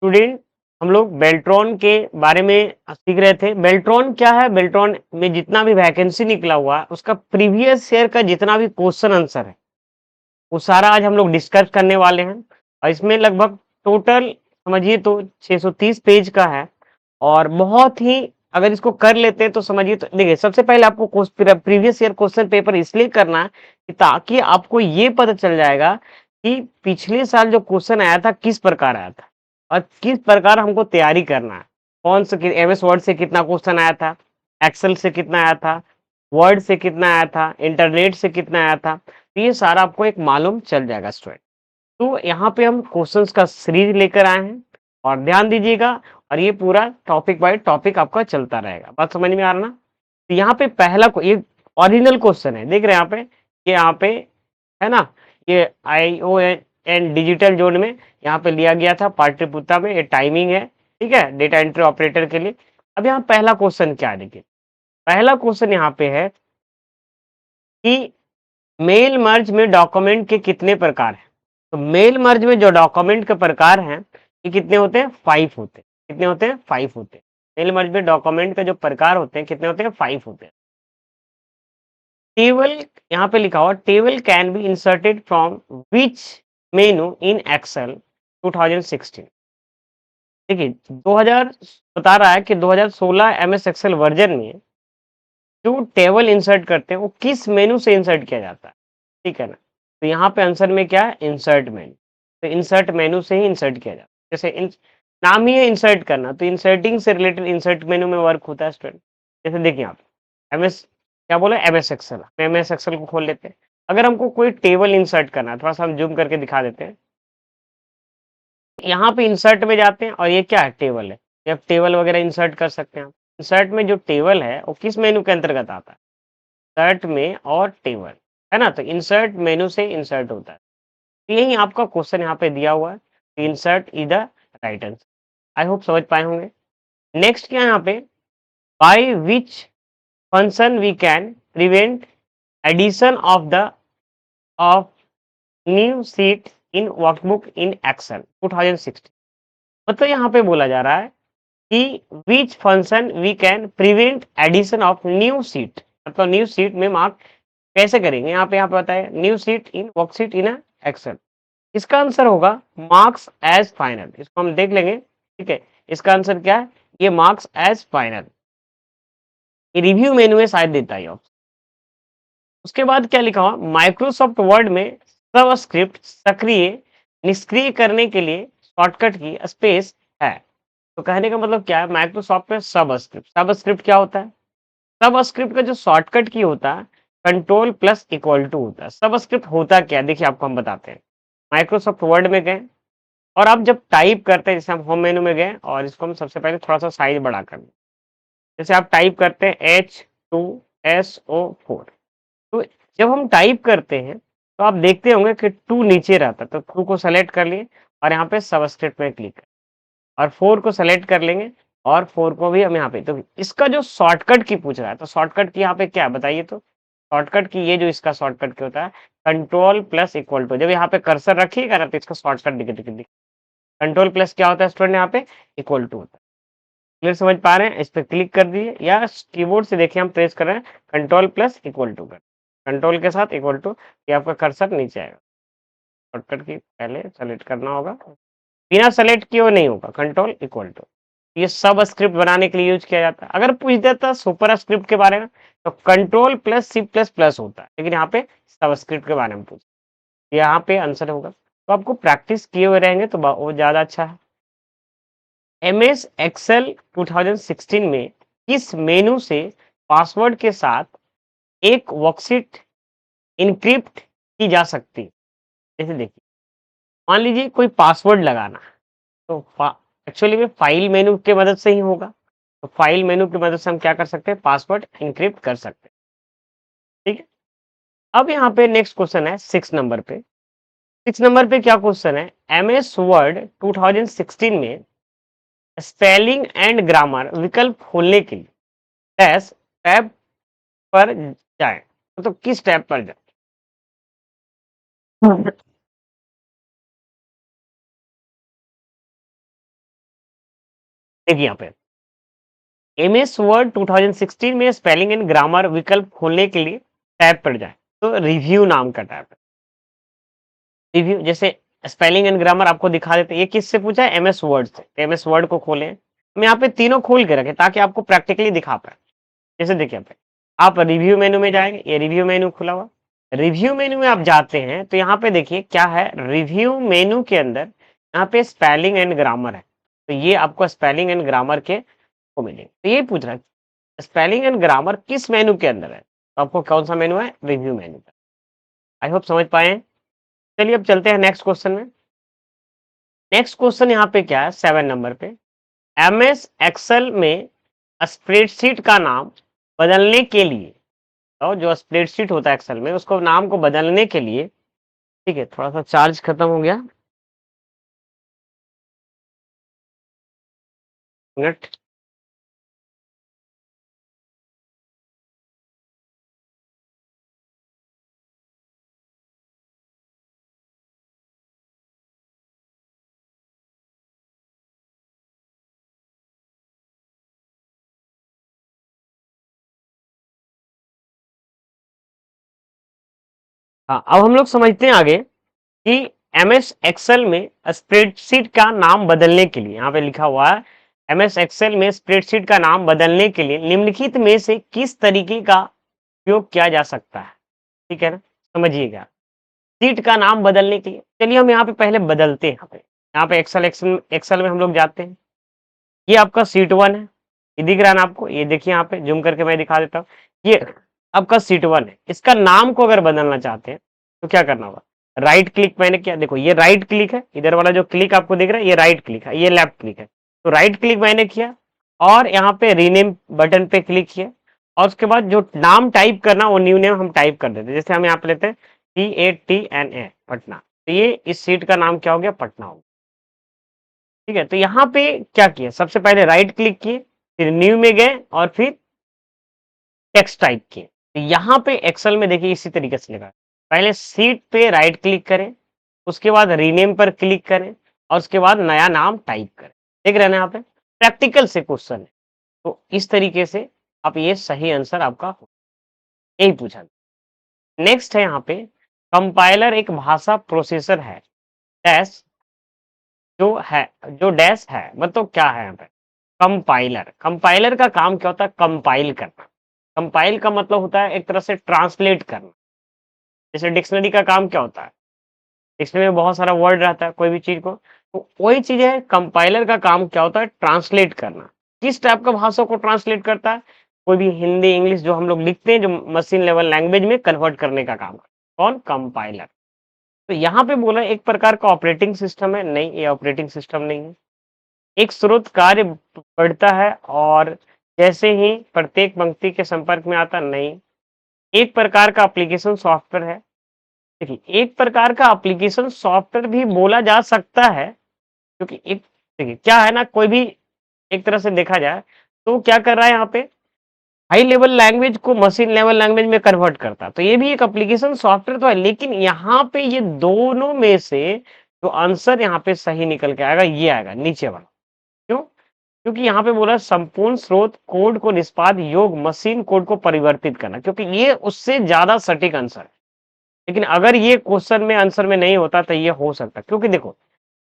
Student हम लोग बेल्ट्रॉन के बारे में सीख रहे थे। बेल्ट्रॉन क्या है? बेल्ट्रॉन में जितना भी वैकेंसी निकला हुआ है उसका प्रीवियस ईयर का जितना भी क्वेश्चन आंसर है वो सारा आज हम लोग डिस्कस करने वाले हैं। और इसमें लगभग टोटल समझिए तो 630 पेज का है। और बहुत ही अगर इसको कर लेते हैं तो समझिए तो देखिए, सबसे पहले आपको प्रीवियस ईयर क्वेश्चन पेपर इसलिए करना है कि ताकि आपको ये पता चल जाएगा कि पिछले साल जो क्वेश्चन आया था किस प्रकार आया था और किस प्रकार हमको तैयारी करना है। कौन सा एमएस वर्ड से कितना क्वेश्चन आया था, एक्सेल से कितना आया था, वर्ड से कितना आया था, इंटरनेट से कितना आया था, तो ये सारा आपको एक मालूम चल जाएगा स्टूडेंट। तो यहाँ पे हम क्वेश्चंस का सीरीज लेकर आए हैं और ध्यान दीजिएगा। और ये पूरा टॉपिक बाय टॉपिक आपका चलता रहेगा। बात समझ में आ रहा ना? तो यहाँ पे पहला ये ओरिजिनल क्वेश्चन है, देख रहे हैं यहाँ पे, ये यहाँ पे है ना, ये ION डिजिटल जोन में यहाँ पे लिया गया था पाटलिपुत्रा में। ये टाइमिंग है, ठीक है, डेटा एंट्री ऑपरेटर के लिए। अब यहाँ पहला क्वेश्चन क्या है, देखिए पहला क्वेश्चन यहाँ पे है कि मेल मर्ज में डॉक्यूमेंट के कितने प्रकार हैं। तो मेल मर्ज में जो डॉक्यूमेंट के प्रकार हैं ये कितने होते हैं? 5 होते हैं। कितने होते हैं? 5 होते हैं। मेल मर्ज में डॉक्यूमेंट के जो प्रकार होते हैं कितने होते हैं? 5 होते हैं। टेबल यहाँ पे लिखा हुआ, table can be inserted from which menu in Excel 2016। देखिए 2000 बता रहा है कि 2016 MS एक्सेल वर्जन में जो टेबल इंसर्ट करते हैं वो किस मेनू से इंसर्ट किया जाता है, ठीक है ना। तो यहाँ पे आंसर में क्या है? इंसर्ट मेनू। तो इंसर्ट मेनू से ही इंसर्ट किया जाता है। जैसे नाम ही है इंसर्ट करना, तो इंसर्टिंग से रिलेटेड इंसर्ट मेनू में वर्क होता है स्टूडेंट। जैसे देखिए आप MS क्या बोला? MS Excel. MS एक्सेल को खोल लेते हैं। अगर हमको कोई टेबल इंसर्ट करना है, थोड़ा सा हम जूम करके दिखा देते हैं। यहाँ पे इंसर्ट में जाते हैं और ये क्या है? टेबल है। ये आप टेबल वगैरह इंसर्ट कर सकते हैं। इंसर्ट में जो टेबल है वो किस मेनू के अंतर्गत आता है? इंसर्ट में और टेबल, है ना। तो इंसर्ट मेनू से इंसर्ट होता है। तो यही आपका क्वेश्चन यहाँ पे दिया हुआ है। Insert is the right answer. I hope समझ पाए होंगे। नेक्स्ट क्या है यहाँ पे? By which function we can prevent addition of new sheet in workbook in Excel 2016। मतलब यहाँ पे बोला जा रहा है कि which function we can prevent addition of new sheet, मतलब न्यू सीट में मार्क कैसे करेंगे। यहाँ पे बताया new sheet in worksheet in Excel. इसका आंसर होगा मार्क्स एज फाइनल। इसको हम देख लेंगे, ठीक है। इसका आंसर क्या है? ये मार्क्स एज फाइनल। ये रिव्यू मेनू में शायद देता है ऑप्शन। उसके बाद क्या लिखा हुआ? माइक्रोसॉफ्ट वर्ड में सबस्क्रिप्ट सक्रिय निष्क्रिय करने के लिए शॉर्टकट की स्पेस है। तो कहने का मतलब क्या है? माइक्रोसॉफ्ट में सबस्क्रिप्ट, सबस्क्रिप्ट क्या होता है? सबस्क्रिप्ट का जो शॉर्टकट की होता है कंट्रोल प्लस इक्वल टू होता है। सबस्क्रिप्ट होता क्या है? देखिए आपको हम बताते हैं। माइक्रोसॉफ्ट वर्ड में गए और आप जब टाइप करते हैं, जैसे हम होम मेनू में गए और इसको हम सबसे पहले थोड़ा सा साइज बड़ा कर लें। जैसे आप टाइप करते हैं H2SO4, तो जब हम टाइप करते हैं तो आप देखते होंगे कि 2 नीचे रहता है, तो 2 को सेलेक्ट कर लिए और यहाँ पे सबस्क्रिप्ट में क्लिक कर और 4 को सेलेक्ट कर लेंगे और 4 को भी हम यहाँ पे। तो इसका जो शॉर्टकट की पूछ रहा है, तो शॉर्टकट की यहाँ पे क्या है बताइए? तो शॉर्टकट की ये जो इसका शॉर्टकट क्या होता है? Control plus equal to. जब यहाँ पे कर्सर रखिएगा ना तो इसका शॉर्टकट दिख। कंट्रोल प्लस क्या होता है स्टूडेंट? यहाँ पे इक्वल टू होता है। क्लियर समझ पा रहे हैं? इस पर क्लिक कर दीजिए या कीबोर्ड से देखिए हम प्रेस कर रहे हैं कंट्रोल प्लस इक्वल टू कर, कंट्रोल के साथ इक्वल टू, ये आपका कर्सर नीचे आएगा। शॉर्टकट की पहले सेलेक्ट करना होगा, बिना सेलेक्ट किए हुए नहीं होगा। कंट्रोल इक्वल टू ये सब स्क्रिप्ट बनाने के लिए यूज किया जाता है। अगर पूछ देता सुपर स्क्रिप्ट के बारे में तो कंट्रोल प्लस C++ होता है, लेकिन यहाँ पे सब स्क्रिप्ट के बारे में पूछ, यहाँ पे आंसर होगा। तो आपको प्रैक्टिस किए हुए रहेंगे तो वो ज्यादा अच्छा है। MS एक्सेल 2016 में किस मेनू से पासवर्ड के साथ एक वर्कशीट इनक्रिप्ट की जा सकती है? जैसे देखिए मान लीजिए कोई पासवर्ड लगाना है, तो एक्चुअली में फाइल मेनू के मदद से ही होगा। तो फाइल मेनू की मदद से हम क्या कर सकते हैं? पासवर्ड इनक्रिप्ट कर सकते हैं, ठीक है। अब यहाँ पे नेक्स्ट क्वेश्चन है 6 नंबर पे। 6 नंबर पे क्या क्वेश्चन है? MS वर्ड 2016 में स्पेलिंग एंड ग्रामर विकल्प खोलने के लिए डैश टैब पर जाएं। तो किस टैब पर जाएं? देखिए यहाँ पे एमएस वर्ड 2016 में स्पेलिंग एंड ग्रामर विकल्प खोलने के लिए टैब पर जाए तो रिव्यू नाम का टैब है। रिव्यू जैसे स्पेलिंग एंड ग्रामर आपको दिखा देते हैं। ये किससे पूछा है? एमएस वर्ड से। एमएस वर्ड को खोलें। हम यहाँ पे तीनों खोल के रखे ताकि आपको प्रैक्टिकली दिखा पाए। जैसे देखिए यहाँ पे आप रिव्यू मेनू में जाएंगे, ये रिव्यू मेनू खुला हुआ। रिव्यू मेनू में आप जाते हैं तो यहाँ पे देखिए क्या है, रिव्यू मेनू के अंदर यहाँ पे स्पेलिंग एंड ग्रामर है। तो ये आपको स्पेलिंग एंड ग्रामर के को मिलेंगे। तो ये पूछ रहा है स्पेलिंग एंड ग्रामर किस मेनू के अंदर है? तो आपको कौन सा मेनू है? रिव्यू मेनू का। आई होप समझ पाए हैं। चलिए अब चलते हैं नेक्स्ट क्वेश्चन में। नेक्स्ट क्वेश्चन यहाँ पे क्या है 7 नंबर पे, एमएस एक्सेल में स्प्रेडशीट का नाम बदलने के लिए, तो जो स्प्रेडशीट होता है एक्सेल में उसको नाम को बदलने के लिए, ठीक है, थोड़ा सा चार्ज खत्म हो गया, मिनट। हाँ, अब हम लोग समझते हैं आगे कि एमएस एक्सेल में स्प्रेडशीट का नाम बदलने के लिए, यहाँ पे लिखा हुआ है एमएस एक्सेल में स्प्रेडशीट का नाम बदलने के लिए निम्नलिखित में से किस तरीके का उपयोग किया जा सकता है? ठीक है ना, समझिएगा। शीट का नाम बदलने के लिए चलिए हम यहाँ पे पहले बदलते हैं। यहाँ पे एक्सेल एक्सेल एक्सेल में हम लोग जाते हैं। ये आपका सीट 1 है, ये दिख रहा है ना आपको? ये देखिए यहाँ पे जूम करके मैं दिखा देता हूँ। ये आपका सीट 1 है। इसका नाम को अगर बदलना चाहते हैं तो क्या करना होगा? राइट क्लिक मैंने किया, देखो ये राइट क्लिक है, इधर वाला जो क्लिक आपको दिख रहा है ये राइट क्लिक है, ये लेफ्ट क्लिक है। तो राइट क्लिक मैंने किया और यहाँ पे रीनेम बटन पे क्लिक किया और उसके बाद जो नाम टाइप करना वो न्यू नेम हम टाइप कर देते। जैसे हम यहाँ पे लेते हैं PATNA पटना, तो ये इस सीट का नाम क्या हो गया? पटना हो गया। ठीक है, तो यहाँ पे क्या किया? सबसे पहले राइट क्लिक किए, फिर न्यू में गए और फिर टेक्स्ट टाइप किए। तो यहाँ पे एक्सेल में देखिए इसी तरीके से लिखा है। पहले सीट पे राइट क्लिक करें, उसके बाद रीनेम पर क्लिक करें और उसके बाद नया नाम टाइप करें। देख रहे हैं ना यहाँ पे प्रैक्टिकल से क्वेश्चन है। तो इस तरीके से आप ये सही आंसर आपका यही पूछा। नेक्स्ट है यहाँ पे कंपाइलर एक भाषा प्रोसेसर है डैश जो डैश है, मतलब क्या है यहाँ पे? कंपाइलर। कंपाइलर का काम क्या होता है? कंपाइल करना। कंपाइल का मतलब होता है एक तरह से ट्रांसलेट करना। जैसे डिक्शनरी का काम क्या होता है? डिक्शनरी में बहुत सारा वर्ड रहता है कोई भी चीज को, तो वही चीज है कंपाइलर का काम क्या होता है? ट्रांसलेट करना। किस टाइप का भाषा को ट्रांसलेट करता है? कोई भी हिंदी इंग्लिश जो हम लोग लिखते हैं, जो मशीन लेवल लैंग्वेज में कन्वर्ट करने का काम है कौन? कंपाइलर। तो यहाँ पे बोला एक प्रकार का ऑपरेटिंग सिस्टम है, नहीं ये ऑपरेटिंग सिस्टम नहीं है। एक स्रोत कार्य बढ़ता है और जैसे ही प्रत्येक पंक्ति के संपर्क में आता, नहीं। एक प्रकार का एप्लीकेशन सॉफ्टवेयर है। देखिए एक प्रकार का एप्लीकेशन सॉफ्टवेयर भी बोला जा सकता है, क्योंकि एक देखिए क्या है ना, कोई भी एक तरह से देखा जाए तो क्या कर रहा है यहाँ पे, हाई लेवल लैंग्वेज को मशीन लेवल लैंग्वेज में कन्वर्ट करता है। तो ये भी एक एप्लीकेशन सॉफ्टवेयर तो है, लेकिन यहाँ पे ये दोनों में से जो आंसर यहाँ पे सही निकल के आएगा ये आएगा नीचे वाला। क्यों? क्योंकि यहाँ पे बोला संपूर्ण स्रोत कोड को निष्पाद योग मशीन कोड को परिवर्तित करना, क्योंकि ये उससे ज्यादा सटीक आंसर है। लेकिन अगर ये क्वेश्चन में आंसर में नहीं होता तो ये हो सकता, क्योंकि देखो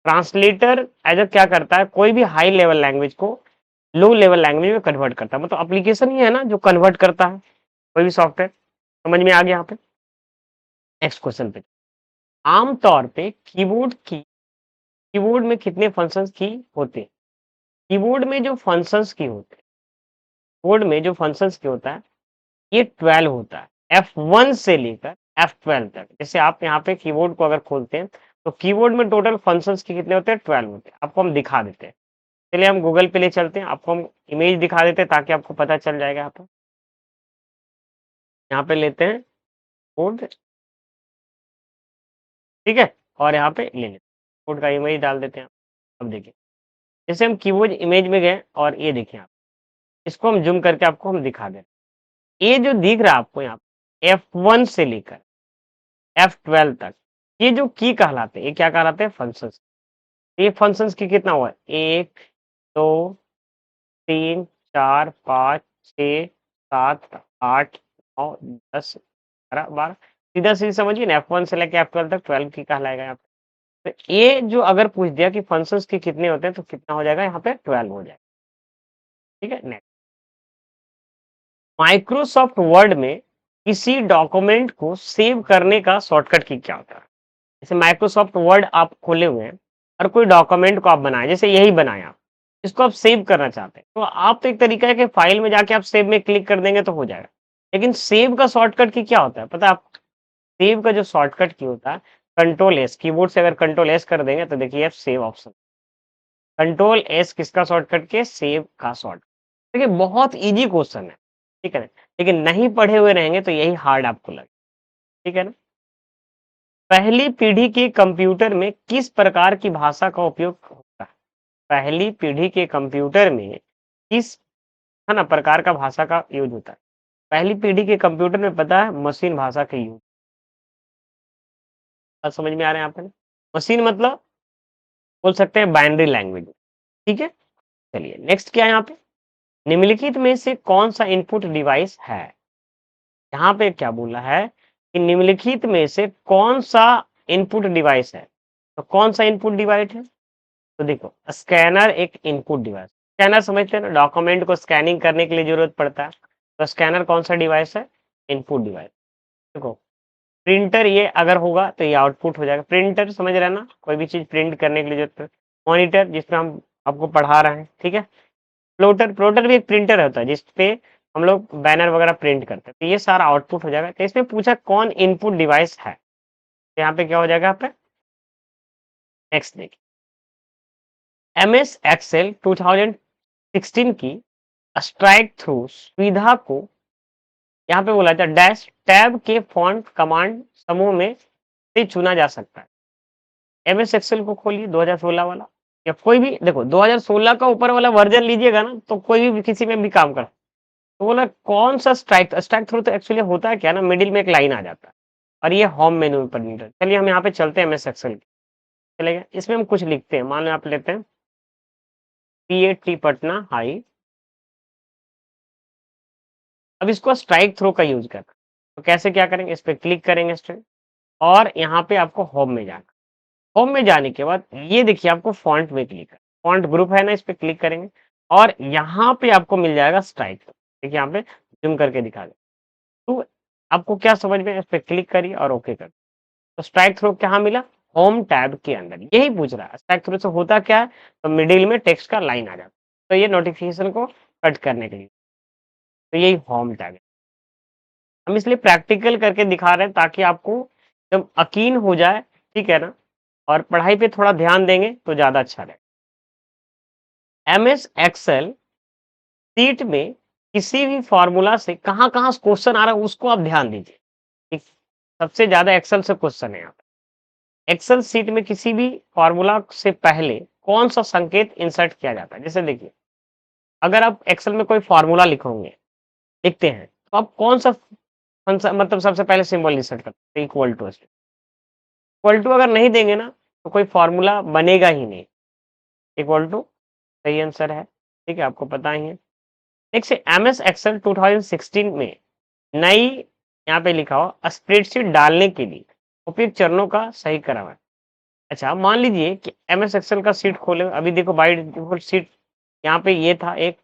ट्रांसलेटर एज क्या करता है, कोई भी हाई लेवल लैंग्वेज को लो लेवल लैंग्वेज में कन्वर्ट करता है। मतलब एप्लीकेशन ही है ना जो कन्वर्ट करता है कोई भी सॉफ्टवेयर। समझ में आ गया यहाँ पे? नेक्स्ट क्वेश्चन पे, आमतौर पे कीबोर्ड में कितने फंक्शंस की होते हैं? कीबोर्ड में जो फंक्शंस की होते हैं, कीबोर्ड में जो फंक्शंस की होता है ये 12 होता है, F1 से लेकर F12 तक। जैसे आप यहाँ पे कीबोर्ड को अगर खोलते हैं तो कीबोर्ड में टोटल फंक्शंस के कितने होते हैं? 12 होते हैं। आपको हम दिखा देते हैं। चलिए हम गूगल पे ले चलते हैं, आपको हम इमेज दिखा देते हैं ताकि आपको पता चल जाएगा। यहाँ पे लेते हैं कोड, ठीक है, और यहाँ पे ले लेते हैं कोड का इमेज डाल देते हैं। अब देखिए जैसे हम कीबोर्ड इमेज में गए और ये देखिए आप, इसको हम जूम करके आपको हम दिखा दें। ये जो दिख रहा है आपको यहाँ F1 से लेकर F12 तक, ये जो की कहलाते हैं, ये क्या कहलाते हैं? फंक्शंस। ये फंक्शंस की कितना हुआ? 1 2 3, 4, 5, 6, 7, 8, 9, 10, 11, 12 सीधा-सीधी समझिए ना F1 से लेके F12 तक 12 की कहलाएगा यहाँ पे। तो ये जो अगर पूछ दिया कि फंक्शंस के कितने होते हैं तो कितना हो जाएगा यहाँ पे 12 हो जाएगा। ठीक है? नेक्स्ट माइक्रोसॉफ्ट वर्ड में किसी डॉक्यूमेंट को सेव करने का शॉर्टकट की क्या होता है? जैसे माइक्रोसॉफ्ट वर्ड आप खोले हुए हैं और कोई डॉक्यूमेंट को आप बनाए, जैसे यही बनाया आप, इसको आप सेव करना चाहते हैं, तो आप तो एक तरीका है कि फाइल में जाके आप सेव में क्लिक कर देंगे तो हो जाएगा। लेकिन सेव का शॉर्टकट की क्या होता है पता है आपको? सेव का जो शॉर्टकट की होता है कंट्रोल एस, कीबोर्ड से अगर कंट्रोल एस कर देंगे तो देखिए सेव ऑप्शन, कंट्रोल एस किसका शॉर्टकट के? सेव का शॉर्टकट। देखिए बहुत इजी क्वेश्चन है, ठीक है ना? लेकिन नहीं पढ़े हुए रहेंगे तो यही हार्ड आपको लगे, ठीक है ना? पहली पीढ़ी के कंप्यूटर में किस प्रकार की भाषा का उपयोग होता है? पहली पीढ़ी के कंप्यूटर में किस है ना प्रकार का भाषा का यूज होता है? पहली पीढ़ी के कंप्यूटर में पता है मशीन भाषा का यूज। बात समझ में आ रहे हैं आपको? मशीन मतलब बोल सकते हैं बाइनरी लैंग्वेज, ठीक है? चलिए नेक्स्ट क्या है यहाँ पे? निम्नलिखित में से कौन सा इनपुट डिवाइस है? यहाँ पे क्या बोला है कि निम्नलिखित में से कौन सा इनपुट डिवाइस है? तो कौन सा इनपुट डिवाइस है? तो देखो स्कैनर एक इनपुट डिवाइस, स्कैनर समझते हैं ना, डॉक्यूमेंट को स्कैनिंग करने के लिए जरूरत पड़ता है, तो स्कैनर कौन सा डिवाइस है? Input device. देखो प्रिंटर ये अगर होगा तो ये आउटपुट हो जाएगा, प्रिंटर समझ रहे हैं ना, कोई भी चीज प्रिंट करने के लिए जरूरत है। मॉनिटर जिसमें हम आपको पढ़ा रहे हैं, ठीक है? प्लोटर, प्लोटर भी एक प्रिंटर होता है जिसपे हम लोग बैनर वगैरह प्रिंट करते हैं, तो ये सारा आउटपुट हो जाएगा। तो इसमें पूछा कौन इनपुट डिवाइस है, तो यहाँ पे क्या हो जाएगा? यहाँ पे नेक्स्ट देखिए MS एक्सेल 2016 की स्ट्राइक थ्रू सुविधा को यहाँ पे बोला था डैश टैब के फॉन्ट कमांड समूह में से चुना जा सकता है। MS एक्सेल को खोलिए 2016 वाला, या कोई भी देखो 2016 का ऊपर वाला वर्जन लीजिएगा ना तो कोई भी किसी में भी काम कर, तो बोला कौन सा स्ट्राइक, स्ट्राइक थ्रू तो एक्चुअली होता है क्या ना, मिडिल में एक लाइन आ जाता है और ये होम मेन्यू पर नहीं रहता। चलिए हम यहाँ पे चलते हैं MS एक्सेल, चलेगा? इसमें हम कुछ लिखते हैं, मान लो आप लेते हैं PAT पटना हाई, अब इसको स्ट्राइक थ्रो का यूज करना, तो कैसे क्या करेंगे? इस पे क्लिक करेंगे स्ट्राइक, और यहाँ पे आपको होम में जाना, होम में जाने के बाद ये देखिए आपको फॉन्ट में क्लिक कर, फॉन्ट ग्रुप है ना, इस पे क्लिक करेंगे और यहाँ पे आपको मिल जाएगा स्ट्राइक। देखिए यहाँ पे जूम करके दिखा दे, तो आपको क्या समझ में? इस पे क्लिक करिए और ओके कर, तो स्ट्राइक थ्रो कहाँ मिला? होम टैब के अंदर। यही पूछ रहा है स्ट्राइक थ्रो से होता क्या है, तो मिडिल में टेक्स्ट का लाइन आ जाता है, तो ये नोटिफिकेशन को कट करने के लिए, तो यही होम टैग है। हम इसलिए प्रैक्टिकल करके दिखा रहे हैं ताकि आपको जब यकीन हो जाए, ठीक है ना, और पढ़ाई पे थोड़ा ध्यान देंगे तो ज्यादा अच्छा रहेगा। MS एक्सेल शीट में किसी भी फॉर्मूला से कहाँ कहाँ क्वेश्चन आ रहा है उसको आप ध्यान दीजिए, ठीक? सबसे ज्यादा एक्सेल से क्वेश्चन है यहाँ पे। एक्सेल शीट में किसी भी फॉर्मूला से पहले कौन सा संकेत इंसर्ट किया जाता है? जैसे देखिए अगर आप एक्सेल में कोई फॉर्मूला लिखोगे, लिखते हैं, तो आप कौन सा मतलब सबसे पहले सिंबल इंसर्ट करते हैं? Equal to. इक्वल टू अगर नहीं देंगे ना तो कोई फॉर्मूला बनेगा ही नहीं। इक्वल टू सही आंसर है, ठीक है, आपको पता ही है। नेक्स्ट MS एक्सेल 2016 में नई यहाँ पे लिखा हो स्प्रेडशीट डालने के लिए उपयुक्त चरणों का सही क्रम है। अच्छा मान लीजिए कि MS एक्सेल का सीट खोले, अभी देखो बाई डिफॉल्ट सीट यहाँ पे ये था एक,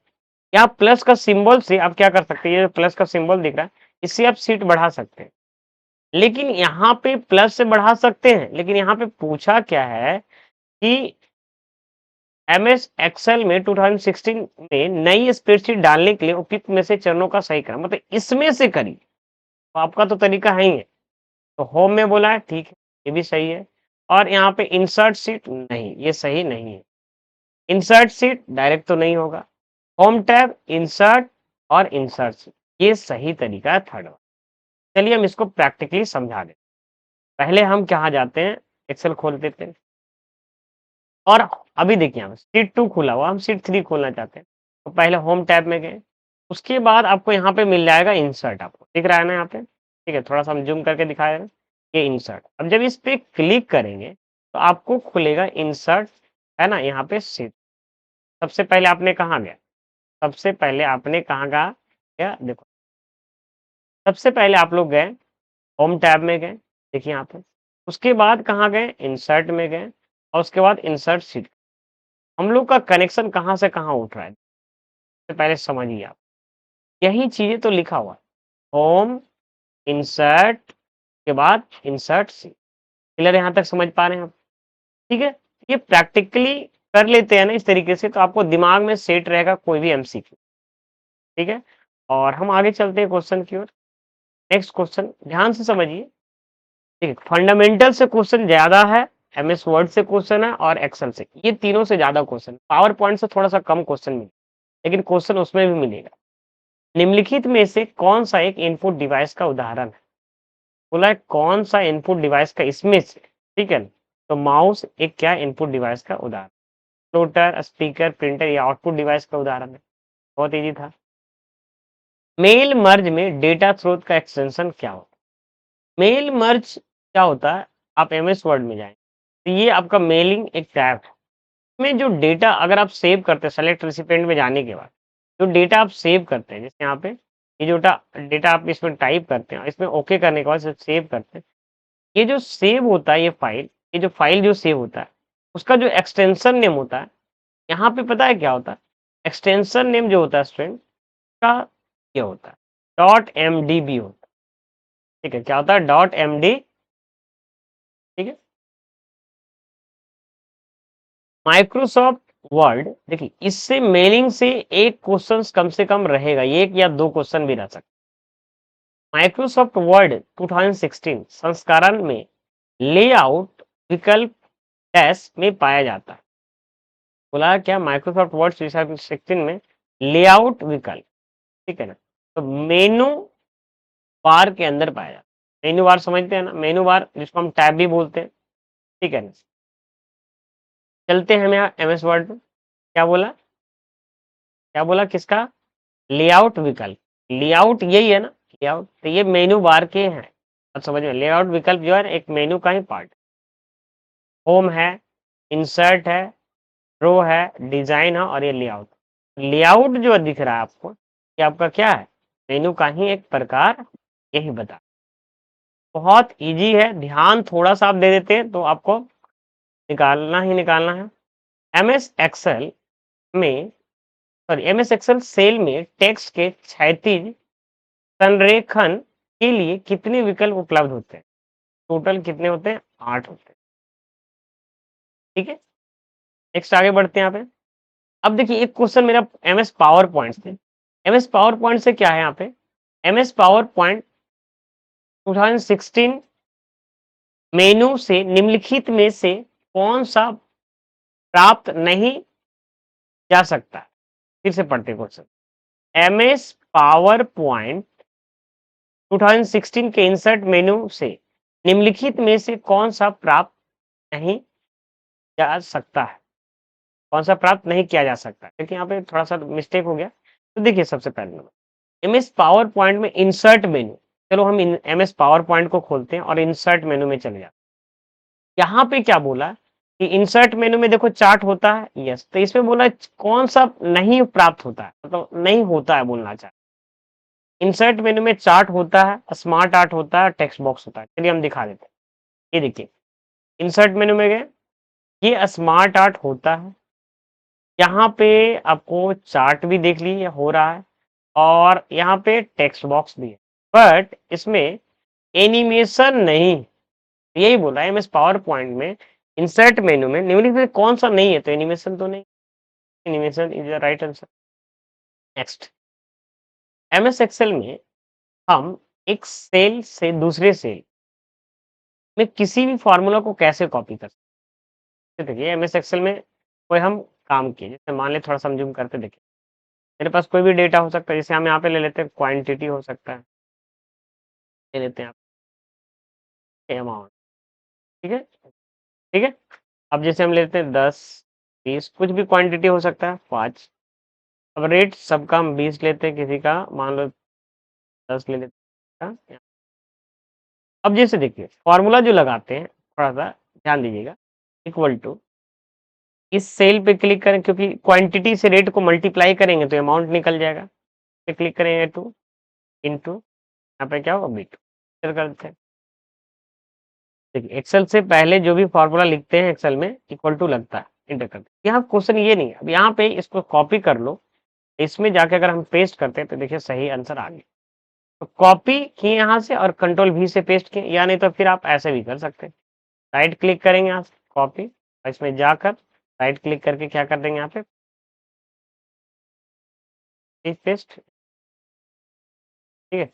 यहाँ प्लस का सिंबल से आप क्या कर सकते हैं? ये प्लस का सिंबल दिख रहा है, इससे आप सीट बढ़ा सकते हैं। लेकिन यहाँ पे प्लस से बढ़ा सकते हैं, लेकिन यहाँ पे पूछा क्या है कि MS एक्सेल में 2016 में नई स्प्रेडशीट डालने के लिए उपयुक्त में से चरणों का सही क्रम, मतलब इसमें से करिए, तो आपका तो तरीका है ही है। तो होम में बोला है, ठीक है, ये भी सही है। और यहाँ पे इंसर्ट सीट नहीं, ये सही नहीं है। इंसर्ट सीट डायरेक्ट तो नहीं होगा, होम टैब, इंसर्ट और इंसर्ट सीट, ये सही तरीका है थर्ड वाला। चलिए हम इसको प्रैक्टिकली समझा दें। पहले हम कहाँ जाते हैं? एक्सेल खोल देते हैं और अभी देखिए यहाँ शीट 2 खुला हुआ, हम शीट 3 खोलना चाहते हैं, तो पहले होम टैब में गए, उसके बाद आपको यहाँ पे मिल जाएगा इंसर्ट, आपको दिख रहा है ना यहाँ पे, ठीक है, थोड़ा सा हम जूम करके दिखा रहे हैं, ये इंसर्ट। अब जब इस पे क्लिक करेंगे तो आपको खुलेगा इंसर्ट, है ना, यहाँ पे शीट। सबसे पहले आपने कहाँ गया? सबसे पहले आपने कहाँ कहा क्या देखो, सबसे पहले आप लोग गए होम टैब में गए, देखिए यहाँ पे। उसके बाद कहाँ गए, इंसर्ट में गए और उसके बाद इंसर्ट शीट। हम लोग का कनेक्शन कहाँ से कहाँ उठ रहा है, सबसे पहले समझिए आप। यही चीज़ें तो लिखा हुआ है, होम, इंसर्ट के बाद इंसर्ट शीट। क्लियर, यहाँ तक समझ पा रहे हैं आप? ठीक है, ये प्रैक्टिकली कर लेते हैं ना इस तरीके से, तो आपको दिमाग में सेट रहेगा कोई भी एमसीक्यू। ठीक है, और हम आगे चलते हैं क्वेश्चन की ओर। नेक्स्ट क्वेश्चन ध्यान से समझिए। ठीक है, फंडामेंटल से क्वेश्चन ज्यादा है, एमएस वर्ड से क्वेश्चन है और एक्सेल से, ये तीनों से ज्यादा क्वेश्चन। पावर पॉइंट से थोड़ा सा कम क्वेश्चन मिले, लेकिन क्वेश्चन उसमें भी मिलेगा। निम्नलिखित में से कौन सा एक इनपुट डिवाइस का उदाहरण है? बोला है कौन सा इनपुट डिवाइस का इसमें से, ठीक है ना? तो माउस एक क्या इनपुट डिवाइस का उदाहरण, फ्लोटर, स्पीकर, प्रिंटर या आउटपुट डिवाइस का उदाहरण है। बहुत इजी था। मेल मर्ज में डेटा स्रोत का एक्सटेंशन क्या होता है? मेल मर्ज क्या होता है, आप एमएस वर्ड में जाएं तो ये आपका मेलिंग एक टैब है। इसमें जो डेटा अगर आप सेव करते हैं सेलेक्ट रेसिपिएंट में जाने के बाद, जो डेटा आप सेव करते हैं, जैसे यहाँ पे ये जो डेटा आप इसमें टाइप करते हैं, इसमें ओके करने के बाद सेव करते हैं, ये जो सेव होता है, ये जो फाइल जो सेव होता है, उसका जो एक्सटेंशन नेम होता है, यहाँ पे पता है क्या होता है? एक्सटेंशन नेम जो होता है स्टूडेंट का, ये होता है .mdb होता है। ठीक है, क्या होता है? .md। ठीक है, माइक्रोसॉफ्ट वर्ड, देखिए इससे मेलिंग से एक क्वेश्चन कम से कम रहेगा, एक या दो क्वेश्चन भी रह सकते। माइक्रोसॉफ्ट वर्ड 2016 संस्करण में लेआउट विकल्प डैश में पाया जाता है। बोला क्या? माइक्रोसॉफ्ट वर्ड 2016 में लेआउट विकल्प, ठीक है ना, तो मेनू बार के अंदर पाया जाता है। मेनू बार समझते हैं ना, मेनू बार जिसको हम टैब भी बोलते हैं। ठीक है ना, चलते हैं हम यहाँ एमएस वर्ड में। क्या बोला, क्या बोला किसका? लेआउट विकल्प। लेआउट यही है ना, लेआउट, तो ये मेनू बार के हैं। अब समझ में, लेआउट विकल्प जो है एक मेनू का ही पार्ट। होम है, इंसर्ट है, रो है, डिजाइन है और ये लेआउट। लेआउट जो दिख रहा है आपको, ये आपका क्या है? मेनू का ही एक प्रकार, यही बता। बहुत इजी है, ध्यान थोड़ा सा आप दे देते हैं तो आपको निकालना ही निकालना है। एमएस एक्सेल में, सॉरी एमएस एक्सेल सेल में टेक्स्ट के क्षैतिज संरेखण के लिए कितने विकल्प उपलब्ध होते हैं? टोटल कितने होते हैं? 8 होते हैं। ठीक है, नेक्स्ट आगे बढ़ते हैं यहाँ पे। अब देखिए एक क्वेश्चन मेरा एमएस पावर पॉइंट से, एमएस पावर पॉइंट से क्या है यहाँ पे? एमएस पावर पॉइंट 2016 मेनू से निम्नलिखित में से कौन सा प्राप्त नहीं जा सकता? फिर से पढ़ते क्वेश्चन। एमएस पावर पॉइंट 2016 के इंसर्ट मेनू से निम्नलिखित में से कौन सा प्राप्त नहीं जा सकता है? कौन सा प्राप्त नहीं किया जा सकता है? क्योंकि यहाँ पे थोड़ा सा मिस्टेक हो गया। तो देखिए सबसे पहले नंबर, एमएस पावर पॉइंट में इंसर्ट मेनू, चलो हम एमएस पावर पॉइंट को खोलते हैं और इंसर्ट मेनू में चले जाते हैं। यहाँ पे क्या बोला कि इंसर्ट मेनू में देखो चार्ट होता है, यस, तो इसमें बोला कौन सा नहीं प्राप्त होता है, मतलब नहीं होता है बोलना चाहता। इंसर्ट मेनू में चार्ट होता है, स्मार्ट आर्ट होता है, टेक्स्ट बॉक्स होता है। चलिए हम दिखा देते हैं। ये देखिए इंसर्ट मेनू में गए, ये स्मार्ट आर्ट होता है, यहाँ पे आपको चार्ट भी देख लीजिए हो रहा है और यहाँ पे टेक्स्ट बॉक्स भी है, बट इसमें एनिमेशन नहीं। यही बोला है एमएस पावर पॉइंट में इंसर्ट मेनू में निम्नलिखित में कौन सा नहीं है, तो एनिमेशन तो नहीं, animation is the right answer. Next, MS Excel में हम एक सेल से दूसरे सेल में किसी भी फॉर्मूला को कैसे कॉपी कर सकते हैं? देखिए एमएस एक्सेल में कोई हम काम किए, जैसे मान ले थोड़ा सा हम जूम करके देखिए, मेरे पास कोई भी डेटा हो सकता है, जैसे हम यहाँ पे ले लेते हैं क्वांटिटी हो सकता है, ले लेते हैं आप अमाउंट। ठीक है, ठीक है, अब जैसे हम लेते हैं 10, 20, कुछ भी क्वांटिटी हो सकता है 5। अब रेट सबका हम 20 लेते हैं, किसी का मान लो 10 ले लेते हैं। अब जैसे देखिए फॉर्मूला जो लगाते हैं, थोड़ा सा ध्यान दीजिएगा, इक्वल टू इस सेल पे क्लिक करें क्योंकि क्वांटिटी से रेट को मल्टीप्लाई करेंगे तो अमाउंट निकल जाएगा। पे क्लिक करेंगे टू इंटू यहाँ पे क्या होगा बी2 एंटर कर देते हैं। देखिए एक्सेल से पहले जो भी फॉर्मूला लिखते हैं एक्सेल में इक्वल टू लगता है, एंटर कर देते हैं। यहाँ क्वेश्चन ये नहीं है, अब यहाँ पे इसको कॉपी कर लो, इसमें जाके अगर हम पेस्ट करते हैं तो देखिए सही आंसर आ गया। तो कॉपी किए यहाँ से और कंट्रोल वी से पेस्ट किए, या नहीं तो फिर आप ऐसे भी कर सकते हैं। राइट क्लिक करेंगे यहाँ से कॉपी और इसमें जाकर राइट क्लिक करके क्या कर देंगे यहाँ पे पेस्ट, ठीक है,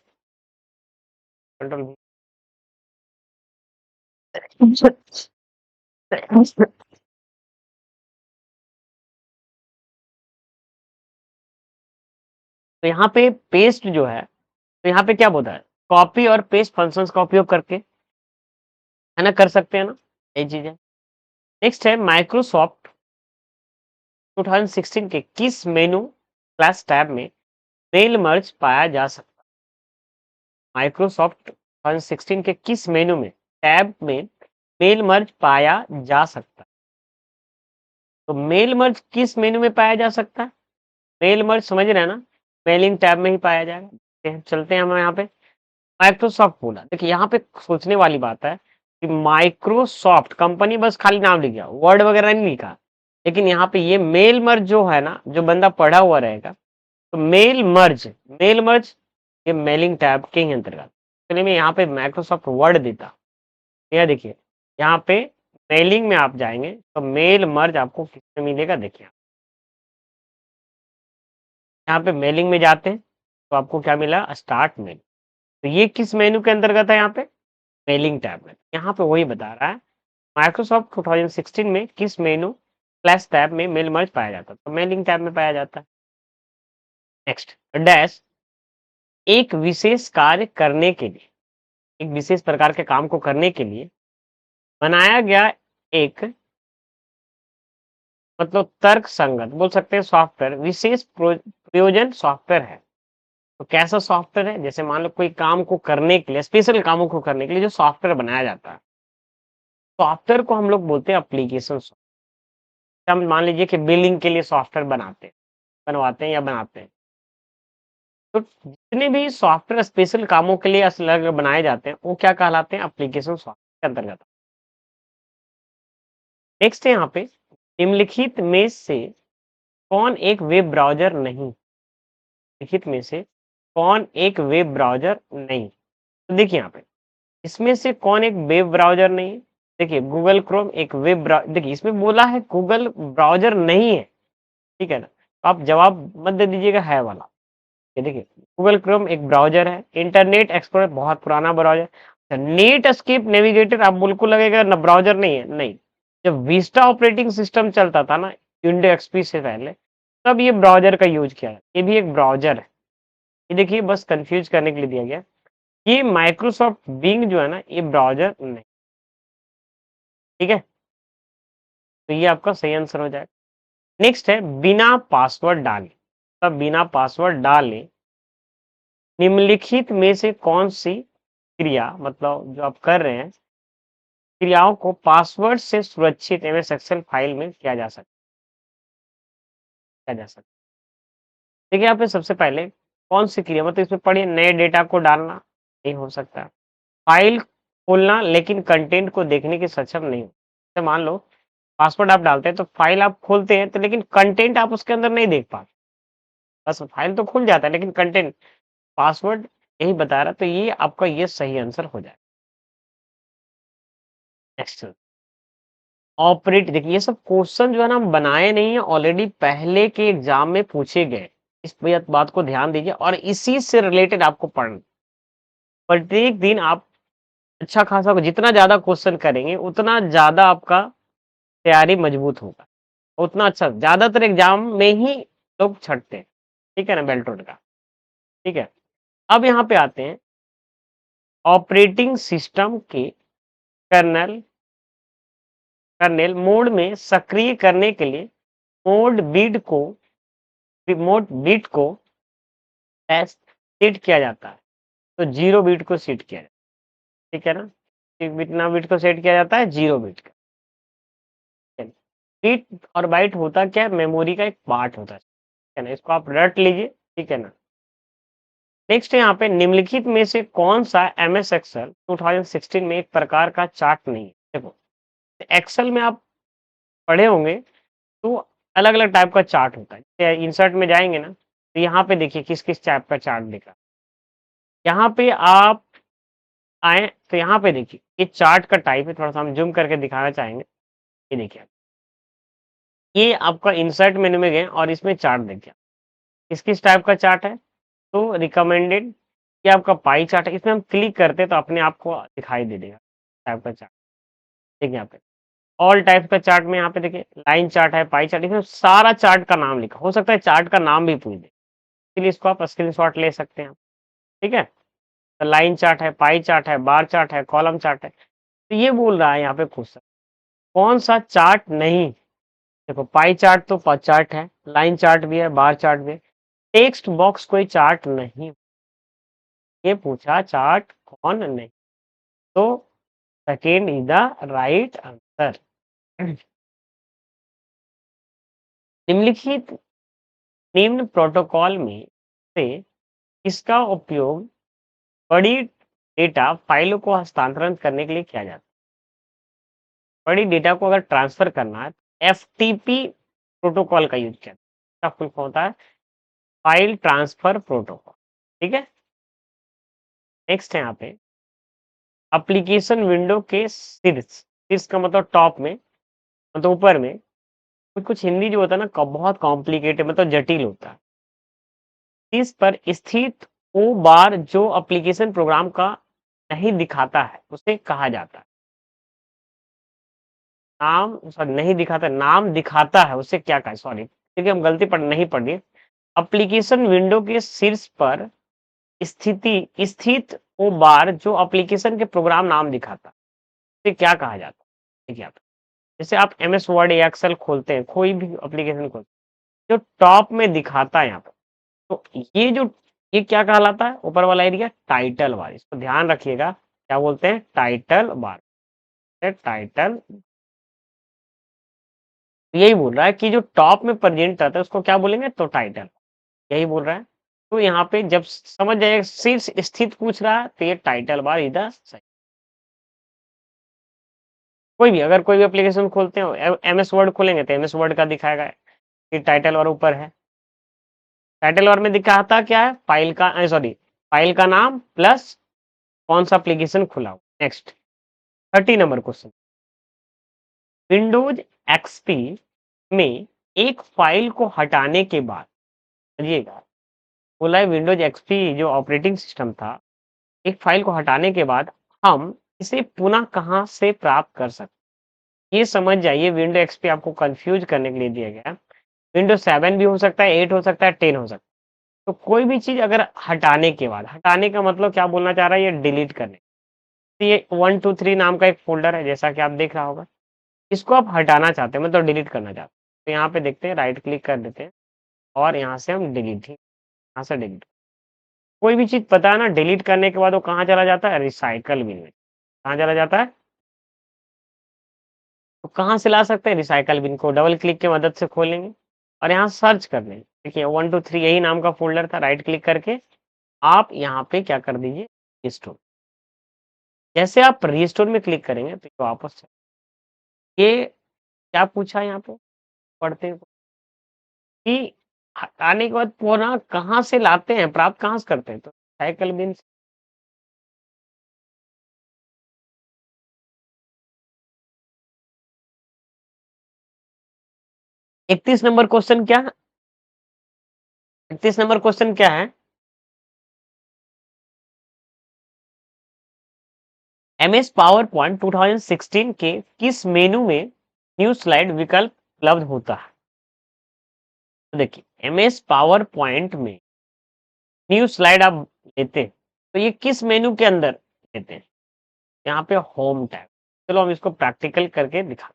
कंट्रोल वी। तो यहाँ पे पेस्ट जो है, तो यहाँ पे क्या बोलता है, कॉपी और पेस्ट फंक्शंस का उपयोग करके, है ना, कर सकते हैं ना, ये चीज है। नेक्स्ट है माइक्रोसॉफ्ट 2016 के किस मेनू क्लास टैब में मेल मर्ज पाया जा सकता है? माइक्रोसॉफ्ट 2016 के किस मेनू में टैब में मेल मर्ज पाया जा सकता है? तो मेल मर्ज किस मेनू में पाया जा सकता है? मेल मर्ज समझ रहे हैं ना, मेलिंग टैब में ही पाया जाएगा। चलते हैं हम यहाँ पे माइक्रोसॉफ्ट बोला, देखिए यहाँ पे सोचने वाली बात है कि माइक्रोसॉफ्ट कंपनी बस खाली नाम लिख गया, वर्ड वगैरह नहीं लिखा, लेकिन यहाँ पे ये मेल मर्ज जो है ना, जो बंदा पढ़ा हुआ रहेगा, तो मेल मर्ज ये मेलिंग टैब के ही अंतर्गत। चलिए मैं यहाँ पे माइक्रोसॉफ्ट वर्ड देता, यह देखिए यहाँ पे मेलिंग में आप जाएंगे तो मेल मर्ज आपको किसमें मिलेगा, देखिए यहाँ पे मेलिंग में जाते हैं तो आपको क्या मिला, स्टार्ट मेल। तो ये किस मेनू के अंतर्गत है, यहाँ पे मेलिंग टैब में। यहाँ पे वही बता रहा है माइक्रोसॉफ्ट 2016 में किस मेनू फ्लैश टैब में मेल मर्ज पाया जाता है, तो मेलिंग टैब में पाया जाता है। नेक्स्ट डैश एक विशेष कार्य करने के लिए, एक विशेष प्रकार के काम को करने के लिए बनाया गया एक मतलब तर्क संगत बोल सकते हैं सॉफ्टवेयर विशेष प्रयोजन सॉफ्टवेयर है। तो कैसा सॉफ्टवेयर है, जैसे मान लो कोई काम को करने के लिए, स्पेशल कामों को करने के लिए जो सॉफ्टवेयर बनाया जाता है, सॉफ्टवेयर को हम लोग बोलते हैं एप्लीकेशन। हम मान लीजिए कि बिलिंग के लिए सॉफ्टवेयर बनवाते हैं या बनाते हैं, तो जितने भी सॉफ्टवेयर स्पेशल कामों के लिए अलग बनाए जाते हैं वो क्या कहलाते हैं, एप्लीकेशन सॉफ्टवेयर के अंतर्गत। नेक्स्ट है यहाँ पे निम्नलिखित में से कौन एक वेब ब्राउजर नहीं, लिखित में से कौन एक वेब ब्राउजर नहीं। तो देखिए यहाँ पे इसमें से कौन एक वेब ब्राउजर नहीं है, देखिए गूगल क्रोम एक वेब ब्राउजर, देखिए इसमें बोला है गूगल ब्राउजर नहीं है, ठीक है ना, तो आप जवाब मत दे दीजिएगा है वाला। ये देखिए गूगल क्रोम एक ब्राउजर है, इंटरनेट एक्सप्लोरर बहुत पुराना ब्राउजर, नेट एस्केप नेविगेटर आप बिल्कुल लगेगा ना ब्राउजर नहीं है, नहीं, जब विस्टा ऑपरेटिंग सिस्टम चलता था ना विंडो एक्सपी से पहले, तब ये ब्राउजर का यूज किया, ये भी एक ब्राउजर है। ये देखिए बस कंफ्यूज करने के लिए दिया गया, ये माइक्रोसॉफ्ट बिंग जो है ना ये ब्राउजर नहीं, ठीक है, तो ये आपका सही आंसर हो जाएगा। नेक्स्ट है बिना पासवर्ड डाले, तब बिना पासवर्ड डाले निम्नलिखित में से कौन सी क्रिया मतलब जो आप कर रहे हैं क्रियाओं को पासवर्ड से सुरक्षित एमएस एक्सेल फाइल में किया जा सकता। देखिए यहाँ पे सबसे पहले कौन सी क्रिया, मतलब इसमें पढ़िए नए डेटा को डालना नहीं हो सकता, फाइल खोलना लेकिन कंटेंट को देखने की सक्षम नहीं हो, जैसे मान लो पासवर्ड आप डालते हैं तो फाइल आप खोलते हैं तो लेकिन कंटेंट आप उसके अंदर नहीं देख पाते, बस फाइल तो खुल जाता है लेकिन कंटेंट, पासवर्ड यही बता रहा, तो ये आपका ये सही आंसर हो जाए। नेक्स्ट ऑपरेट, देखिए ये सब क्वेश्चन जो है ना हम बनाए नहीं है, ऑलरेडी पहले के एग्जाम में पूछे गए, इस बात को ध्यान दीजिए और इसी से रिलेटेड आपको पढ़ना, प्रत्येक दिन आप अच्छा खासा जितना ज्यादा क्वेश्चन करेंगे उतना ज्यादा आपका तैयारी मजबूत होगा, उतना अच्छा, ज्यादातर एग्जाम में ही लोग छटते हैं, ठीक है ना, बेल्ट्रोड का, ठीक है। अब यहाँ पे आते हैं ऑपरेटिंग सिस्टम के कर्नल कर्नेल मोड में सक्रिय करने के लिए मोड बिट को मोड बिट को सेट किया जाता है, तो 0 बिट को सेट किया जाता है, ठीक है ना, कितना बिट को सेट किया जाता है, 0 बिट का। रीड और बाइट होता क्या है, मेमोरी का एक पार्ट होता है ना, इसको आप रट लीजिए, ठीक है ना। नेक्स्ट यहाँ पे निम्नलिखित में से कौन सा एमएस एक्सेल 2016 में एक प्रकार का चार्ट नहीं है। देखो, एक्सेल में आप पढ़े होंगे तो अलग अलग टाइप का चार्ट होता है। जैसे इंसर्ट में जाएंगे ना, तो यहाँ पे देखिए किस किस टाइप का चार्ट दिखा। यहाँ पे आप आए तो यहाँ पे देखिए ये चार्ट का टाइप है, थोड़ा सा हम जूम करके दिखाना चाहेंगे। ये देखिए, ये आपका इंसर्ट मेन्यू में गए और इसमें चार्ट देखिए किस किस टाइप का चार्ट है। तो रिकमेंडेड, ये आपका पाई चार्ट है, इसमें हम क्लिक करते हैं तो अपने आप को दिखाई दे देगा टाइप का चार्ट। देखिए यहाँ पे ऑल टाइप का चार्ट में यहाँ पे देखिए लाइन चार्ट है, पाई चार्ट, इसमें सारा चार्ट का नाम लिखा, हो सकता है चार्ट का नाम भी पूछ दे, इसलिए इसको आप स्क्रीनशॉट ले सकते हैं, ठीक है। तो लाइन चार्ट है, पाई चार्ट है, बार चार्ट है, कॉलम चार्ट है। तो ये बोल रहा है यहाँ पे क्वेश्चन कौन सा चार्ट नहीं। देखो पाई चार्ट तो चार्ट है, लाइन चार्ट भी है, बार चार्ट भी है, टेक्स्ट बॉक्स कोई चार्ट नहीं। ये पूछा चार्ट कौन नहीं, तो second is the right answer. निम्नलिखित निम्न प्रोटोकॉल में से इसका उपयोग बड़ी डेटा फाइलों को हस्तांतरण करने के लिए किया जाता है। बड़ी डेटा को अगर ट्रांसफर करना है तो एफटीपी प्रोटोकॉल का यूज किया जाता है। इसका फुल फॉर्म होता है फाइल ट्रांसफर प्रोटोकॉल, ठीक है। नेक्स्ट है यहाँ पे एप्लीकेशन विंडो के शीर्ष, शीर्ष का मतलब टॉप में, मतलब ऊपर में, कुछ कुछ हिंदी जो होता है ना बहुत कॉम्प्लिकेटेड मतलब जटिल होता है। शीर्ष पर स्थित ओ बार जो एप्लीकेशन प्रोग्राम का नहीं दिखाता है उसे कहा जाता है। नाम सॉरी नहीं दिखाता, नाम दिखाता है उसे क्या कहा, सॉरी क्योंकि हम गलती पढ़ नहीं पढ़ी। एप्लीकेशन विंडो के शीर्ष पर स्थित वो बार जो एप्लीकेशन के प्रोग्राम नाम दिखाता है उसे क्या कहा जाता है। देखिए आप, जैसे आप एमएस वर्ड या एक्सेल खोलते हैं, कोई भी एप्लीकेशन खोलते हैं, जो टॉप में दिखाता है यहाँ पर, तो ये क्या कहलाता है, ऊपर वाला एरिया टाइटल बार, इसको ध्यान रखिएगा, क्या बोलते हैं टाइटल बार, टाइटल। यही बोल रहा है कि जो टॉप में प्रेजेंट रहता है उसको क्या बोलेंगे, तो टाइटल, यही बोल रहा है। तो यहाँ पे जब समझ जाइए शीर्ष स्थित पूछ रहा है तो ये टाइटल बार इधर सही। कोई भी अगर कोई भी एप्लीकेशन खोलते हो, एमएस वर्ड खोलेंगे तो एमएस वर्ड का दिखाएगा कि टाइटल बार ऊपर है। टाइटल बार में दिखाता क्या है, फाइल का सॉरी फाइल का नाम प्लस कौन सा एप्लीकेशन खुला हो। Next 30 number question, Windows XP में एक फाइल को हटाने के बाद, समझिएगा, बोला है विंडोज एक्सपी जो ऑपरेटिंग सिस्टम था, एक फाइल को हटाने के बाद हम इसे पुनः कहाँ से प्राप्त कर सकते। ये समझ जाइए, विंडो एक्सपी आपको कंफ्यूज करने के लिए दिया गया है। विंडो 7 भी हो सकता है, 8 हो सकता है, 10 हो सकता है। तो कोई भी चीज अगर हटाने के बाद, हटाने का मतलब क्या बोलना चाह रहा है, ये डिलीट करने। तो ये 1 2 3 नाम का एक फोल्डर है, जैसा कि आप देख रहा होगा, इसको आप हटाना चाहते हैं मतलब डिलीट करना चाहते हैं, तो यहाँ पे देखते हैं, राइट क्लिक कर देते हैं और यहाँ से हम डिलीट, यहाँ से डिलीट। कोई भी चीज पता है ना, डिलीट करने के बाद वो कहाँ चला जाता है, रिसाइकल बिन में। कहाँ चला जाता है, तो कहाँ से ला सकते हैं, रिसाइकल बिन को डबल क्लिक की मदद से खोलेंगे और यहाँ सर्च कर लेंगे। देखिए 1 2 3 यही नाम का फोल्डर था, राइट क्लिक करके आप यहाँ पे क्या कर दीजिए, रिस्टोर। जैसे आप रिस्टोर में क्लिक करेंगे तो वापस ये क्या पूछा यहाँ पे, पढ़ते हैं कि हटाने के बाद पुनः कहाँ से लाते हैं, प्राप्त कहाँ से करते हैं, तो साइकिल बिन। 31 नंबर क्वेश्चन क्या है, 31 नंबर क्वेश्चन क्या है, एमएस पावर पॉइंट 2016 के किस मेनू में न्यू स्लाइड विकल्प उपलब्ध होता है। तो देखिए एमएस पावर पॉइंट में न्यू स्लाइड आप लेते हैं तो ये किस मेनू के अंदर लेते हैं, यहाँ पे होम टैब। चलो हम इसको प्रैक्टिकल करके दिखा।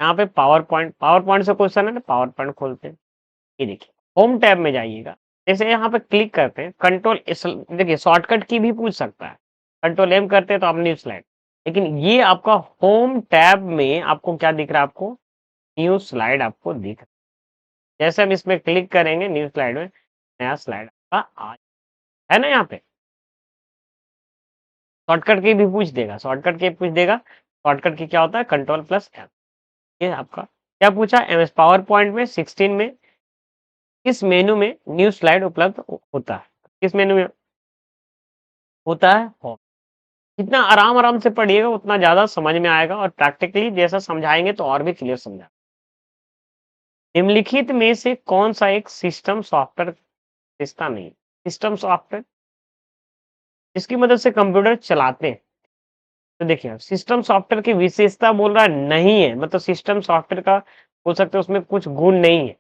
यहाँ पे पावर पॉइंट से क्वेश्चन है ना, पावर पॉइंट खोलते हैं। ये देखिए होम टैब में जाइएगा, जैसे यहाँ पे क्लिक करते हैं, कंट्रोल देखिए शॉर्टकट की भी पूछ सकता है, कंट्रोल एम करते हैं तो आप न्यू स्लाइड। लेकिन ये आपका होम टैब में आपको क्या दिख रहा है, आपको न्यू स्लाइड आपको दिख रहा है। जैसे हम इसमें क्लिक करेंगे न्यू स्लाइड में, नया स्लाइड आपका आ है ना यहाँ पे। शॉर्टकट की भी पूछ देगा, शॉर्टकट की पूछ देगा। शॉर्टकट की क्या होता है, कंट्रोल प्लस एम। ये आपका क्या पूछा, एमएस पावर पॉइंट में 16 में किस मेनू में न्यू स्लाइड उपलब्ध होता है, किस मेनू में होता है, होम। जितना आराम आराम से पढ़िएगा उतना ज्यादा समझ में आएगा, और प्रैक्टिकली जैसा समझाएंगे तो और भी क्लियर समझा। निम्नलिखित में से कौन सा एक सिस्टम सॉफ्टवेयर विशेषता नहीं, सिस्टम सॉफ्टवेयर जिसकी मदद से कंप्यूटर चलाते हैं। तो देखिए सिस्टम सॉफ्टवेयर की विशेषता बोल रहा है नहीं है, मतलब सिस्टम सॉफ्टवेयर का बोल सकते हैं उसमें कुछ गुण नहीं है,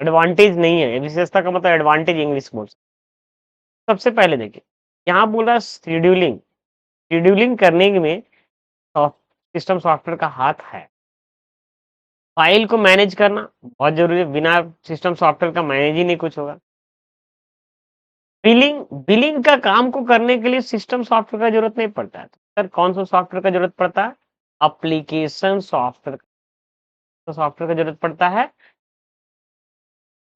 एडवांटेज नहीं है। विशेषता का मतलब एडवांटेज इंग्लिश बोल सकते। सबसे पहले देखिए यहाँ बोल रहा है शेड्यूलिंग, शेड्यूलिंग करने में सिस्टम सॉफ्टवेयर का हाथ है। फाइल को मैनेज करना बहुत जरूरी है, बिना सिस्टम सॉफ्टवेयर का मैनेज ही नहीं कुछ होगा। बिलिंग, बिलिंग का काम को करने के लिए सिस्टम सॉफ्टवेयर का जरूरत नहीं पड़ता है। तो सर कौन सा सॉफ्टवेयर का जरूरत पड़ता है, एप्लीकेशन सॉफ्टवेयर, तो सॉफ्टवेयर का जरूरत पड़ता है।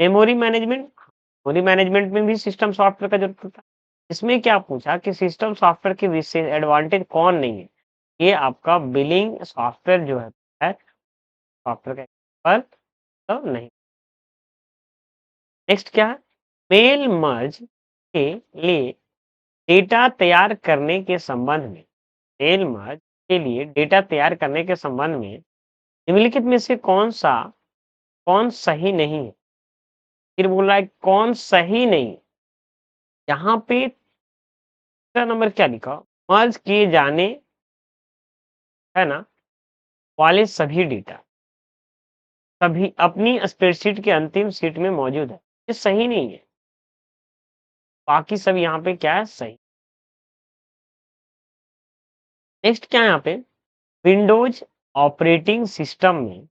मेमोरी मैनेजमेंट, मेमोरी मैनेजमेंट में भी सिस्टम सॉफ्टवेयर का जरूरत पड़ता है। इसमें क्या पूछा कि सिस्टम सॉफ्टवेयर की विशेष एडवांटेज कौन नहीं है, ये आपका बिलिंग सॉफ्टवेयर जो है सॉफ्टवेयर का पर तो नहीं। नेक्स्ट क्या है, मेल मर्ज के लिए डेटा तैयार करने के संबंध में, मेल मर्ज के लिए डेटा तैयार करने के संबंध में निम्नलिखित में से कौन सही नहीं है। फिर बोल रहा है कौन सही नहीं, यहाँ पे तीसरा नंबर क्या लिखा, मर्ज किए जाने है ना वाले सभी डेटा सभी अपनी स्प्रेडशीट के अंतिम सीट में मौजूद है, ये सही नहीं है। बाकी सब यहाँ पे क्या है, सही। नेक्स्ट क्या है यहाँ पे, विंडोज ऑपरेटिंग सिस्टम में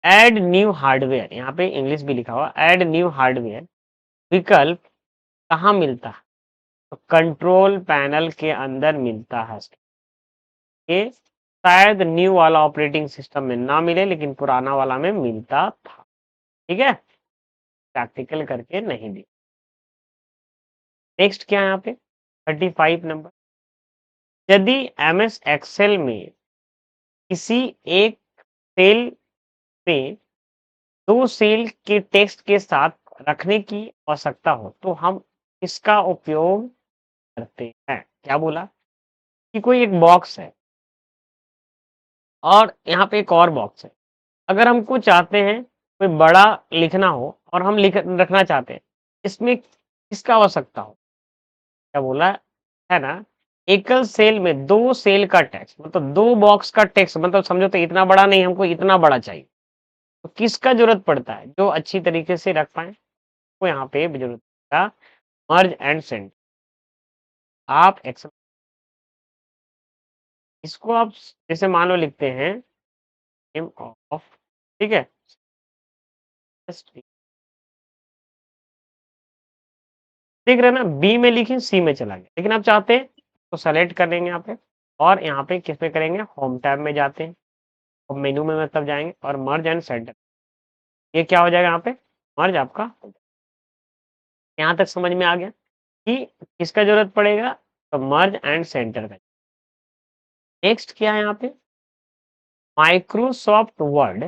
ऐड न्यू हार्डवेयर, यहाँ पे इंग्लिश भी लिखा हुआ ऐड न्यू हार्डवेयर विकल्प कहाँ मिलता है, तो कंट्रोल पैनल के अंदर मिलता है। ये शायद न्यू वाला ऑपरेटिंग सिस्टम में ना मिले लेकिन पुराना वाला में मिलता था, ठीक है, प्रैक्टिकल करके नहीं दी। नेक्स्ट क्या है यहाँ पे 35 नंबर, यदि एमएस एक्सेल में किसी एक सेल में दो सेल के टेक्स्ट के साथ रखने की आवश्यकता हो तो हम इसका उपयोग करते हैं। क्या बोला कि कोई एक बॉक्स है और यहाँ पे एक और बॉक्स है, अगर हमको चाहते हैं कोई बड़ा लिखना हो और हम लिख रखना चाहते हैं, इसमें किसका आवश्यकता हो, क्या बोला है ना, एकल सेल में दो सेल का टेक्स्ट, मतलब दो बॉक्स का टेक्स्ट, मतलब समझो तो इतना बड़ा नहीं, हमको इतना बड़ा चाहिए। तो किसका जरूरत पड़ता है, जो अच्छी तरीके से रख पाए, तो यहाँ पे जरूरत पड़ता मर्ज एंड सेंड। आप एक्सेल इसको आप जैसे मान लो लिखते हैं नेम ऑफ, ठीक है, देख रहे हैं ना, बी में लिखी सी में चला गया, लेकिन आप चाहते हैं तो सेलेक्ट कर लेंगे यहाँ पे, और यहाँ पे किस पे करेंगे, होम टैब में जाते हैं, और मेनू में मतलब जाएंगे और मर्ज एंड सेंटर, ये क्या हो जाएगा यहाँ पे, मर्ज आपका। यहाँ तक समझ में आ गया कि किसका जरूरत पड़ेगा, तो मर्ज एंड सेंटर का। नेक्स्ट क्या है यहाँ पे, माइक्रोसॉफ्ट वर्ड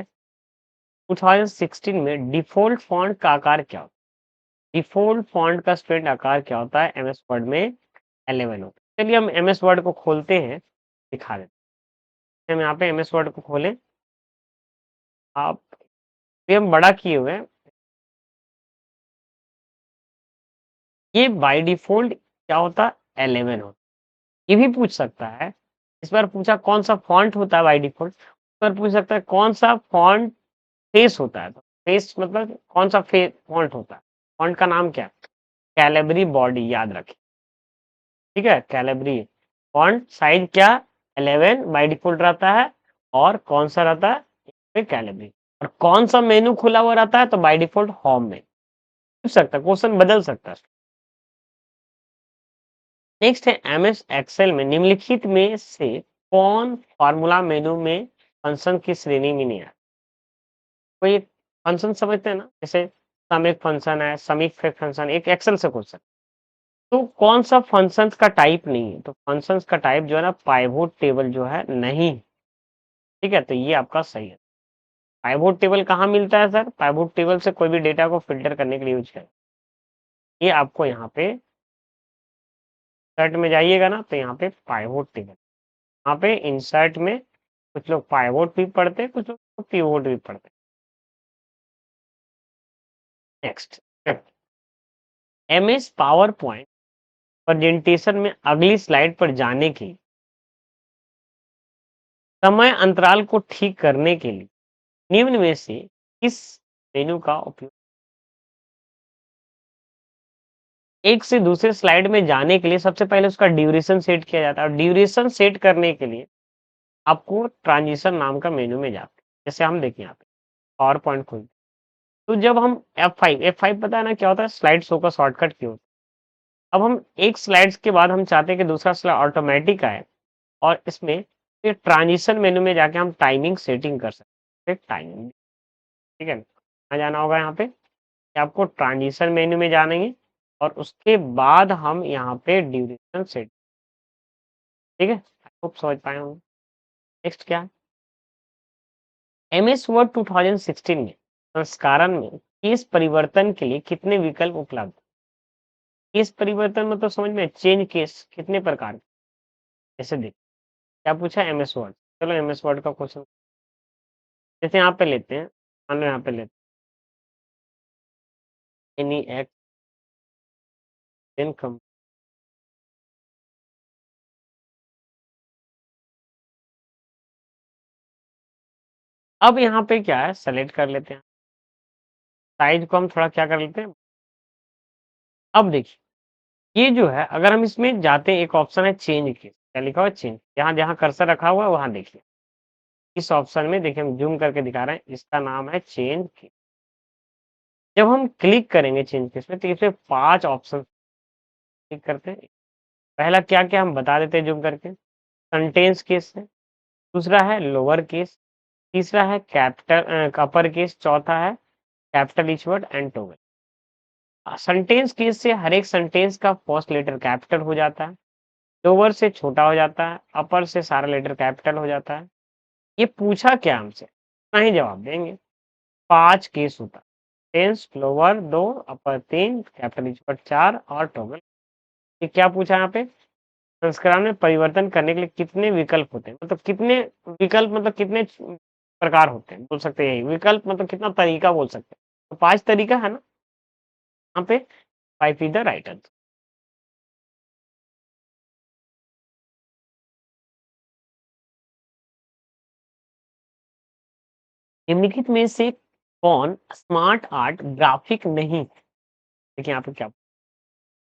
2016 में डिफॉल्ट फॉन्ट का आकार क्या होता है, डिफॉल्ट फॉन्ट का स्टैंडर्ड आकार क्या होता है एमएस वर्ड में, 11 होता है। चलिए हम एमएस वर्ड को खोलते हैं, दिखा देते हैं। हम यहाँ पे एमएस वर्ड को खोलें, आप ये हम बड़ा किए हुए हैं, ये बाय डिफॉल्ट क्या होता है 11 होता है। ये भी पूछ सकता है, इस बार पूछा कौन सा फॉन्ट होता है बाय डिफॉल्ट, इस बार पूछ सकता है कौन सा फॉन्ट फेस होता है, तो फेस मतलब कौन सा फॉन्ट होता है, फॉन्ट का नाम क्या है, कैलिबरी बॉडी, याद रखें, ठीक है, कैलिबरी। फॉन्ट साइज क्या 11 बाय डिफॉल्ट रहता है, और कौन सा रहता है कैलिबरी, और कौन सा मेनू खुला हुआ रहता है, तो बाय डिफॉल्ट होम में। पूछ सकता है, क्वेश्चन बदल सकता है। नेक्स्ट है एमएस एक्सेल में निम्नलिखित में से कौन फार्मूला मेनू में फंक्शन की श्रेणी में नहीं आता। कोई एक फंक्शन समझते हैं ना, जैसे सम एक फंक्शन है, समीप एक फंक्शन, एक एक्सेल से क्वेश्चन। तो कौन सा फंक्शंस का टाइप नहीं है? तो फंक्शंस का टाइप जो है ना पाइवोट टेबल जो है नहीं। ठीक है, तो ये आपका सही है। पाइवोट टेबल कहाँ मिलता है सर? पाइवोट टेबल से कोई भी डेटा को फिल्टर करने के लिए यूज करें। ये आपको यहाँ पे इंसर्ट में जाइएगा ना, तो यहाँ पे पाइवोट टेबल, यहाँ पे इंसर्ट में कुछ लोग पाइवोट भी पढ़ते हैं, कुछ लोग पिवोट भी पढ़ते हैं। Next, MS power point presentation में अगली स्लाइड पर जाने के समय अंतराल को ठीक करने के लिए निम्न में से किस मेनू का उपयोग? एक से दूसरे स्लाइड में जाने के लिए सबसे पहले उसका ड्यूरेशन सेट किया जाता है, और ड्यूरेशन सेट करने के लिए आपको ट्रांजिशन नाम का मेनू में जाते हैं। जैसे हम देखिए यहाँ पे पावर पॉइंट खोलते हैं, तो जब हम F5 पता है ना क्या होता है? स्लाइड शो का शॉर्टकट की होता है। अब हम एक स्लाइड्स के बाद हम चाहते हैं कि दूसरा स्लाइड ऑटोमेटिक आए, और इसमें फिर ट्रांजिशन मेनू में जाके हम टाइमिंग सेटिंग कर सकते हैं। टाइमिंग, ठीक है, कहाँ जाना होगा यहाँ पे? कि आपको ट्रांजिशन मेनू में जानेंगे, और उसके बाद हम यहाँ पे ड्यूरेशन सेट, ठीक है। आई होप समझ पाए होंगे। नेक्स्ट क्या है? एमएस वर्ड 2016 में संस्करण में केस परिवर्तन के लिए कितने विकल्प उपलब्ध? केस परिवर्तन मतलब समझ में, चेंज केस कितने प्रकार के? जैसे देख, क्या पूछा? MS word. चलो एमएस वर्ड का क्वेश्चन जैसे यहाँ पे लेते हैं, मान लो यहाँ पे लेते हैं एनी एक्ट देन कम। अब यहाँ पे क्या है, सेलेक्ट कर लेते हैं, साइज को हम थोड़ा क्या कर लेते हैं। अब देखिए, ये जो है अगर हम इसमें जाते हैं, एक ऑप्शन है चेंज केस, क्या लिखा हुआ है? चेंज। यहाँ जहाँ कर्सर रखा हुआ है वहां देखिए, इस ऑप्शन में देखिए, हम जूम करके दिखा रहे हैं, इसका नाम है चेंज केस। जब हम क्लिक करेंगे चेंज केस में, तो इसमें 5 ऑप्शन क्लिक करते हैं। पहला क्या क्या हम बता देते हैं जूम करके, कंटेंस केस है, दूसरा है लोअर केस, तीसरा है कैपिटल अपर केस, चौथा है capital each word and toggle. Sentence case से हर एक सेंटेंस का फर्स्ट लेटर कैपिटल हो जाता है, लोअर से छोटा हो जाता है, अपर से सारा लेटर कैपिटल हो जाता है। ये पूछा क्या हमसे, नहीं जवाब देंगे। 5 केस होता है, टेंस, लोअर 2, अपर 3, कैपिटल ईच वर्ड 4 और टोगल। ये क्या पूछा यहाँ पे? संस्करण में परिवर्तन करने के लिए कितने विकल्प होते हैं, मतलब कितने विकल्प, मतलब कितने प्रकार होते हैं, बोल सकते हैं यही विकल्प, मतलब कितना तरीका बोल सकते हैं। तो 5 तरीका है ना यहाँ पे, 5 इज द राइट आंसर। निम्नलिखित में से कौन स्मार्ट आर्ट ग्राफिक नहीं? देखिए यहाँ पे क्या,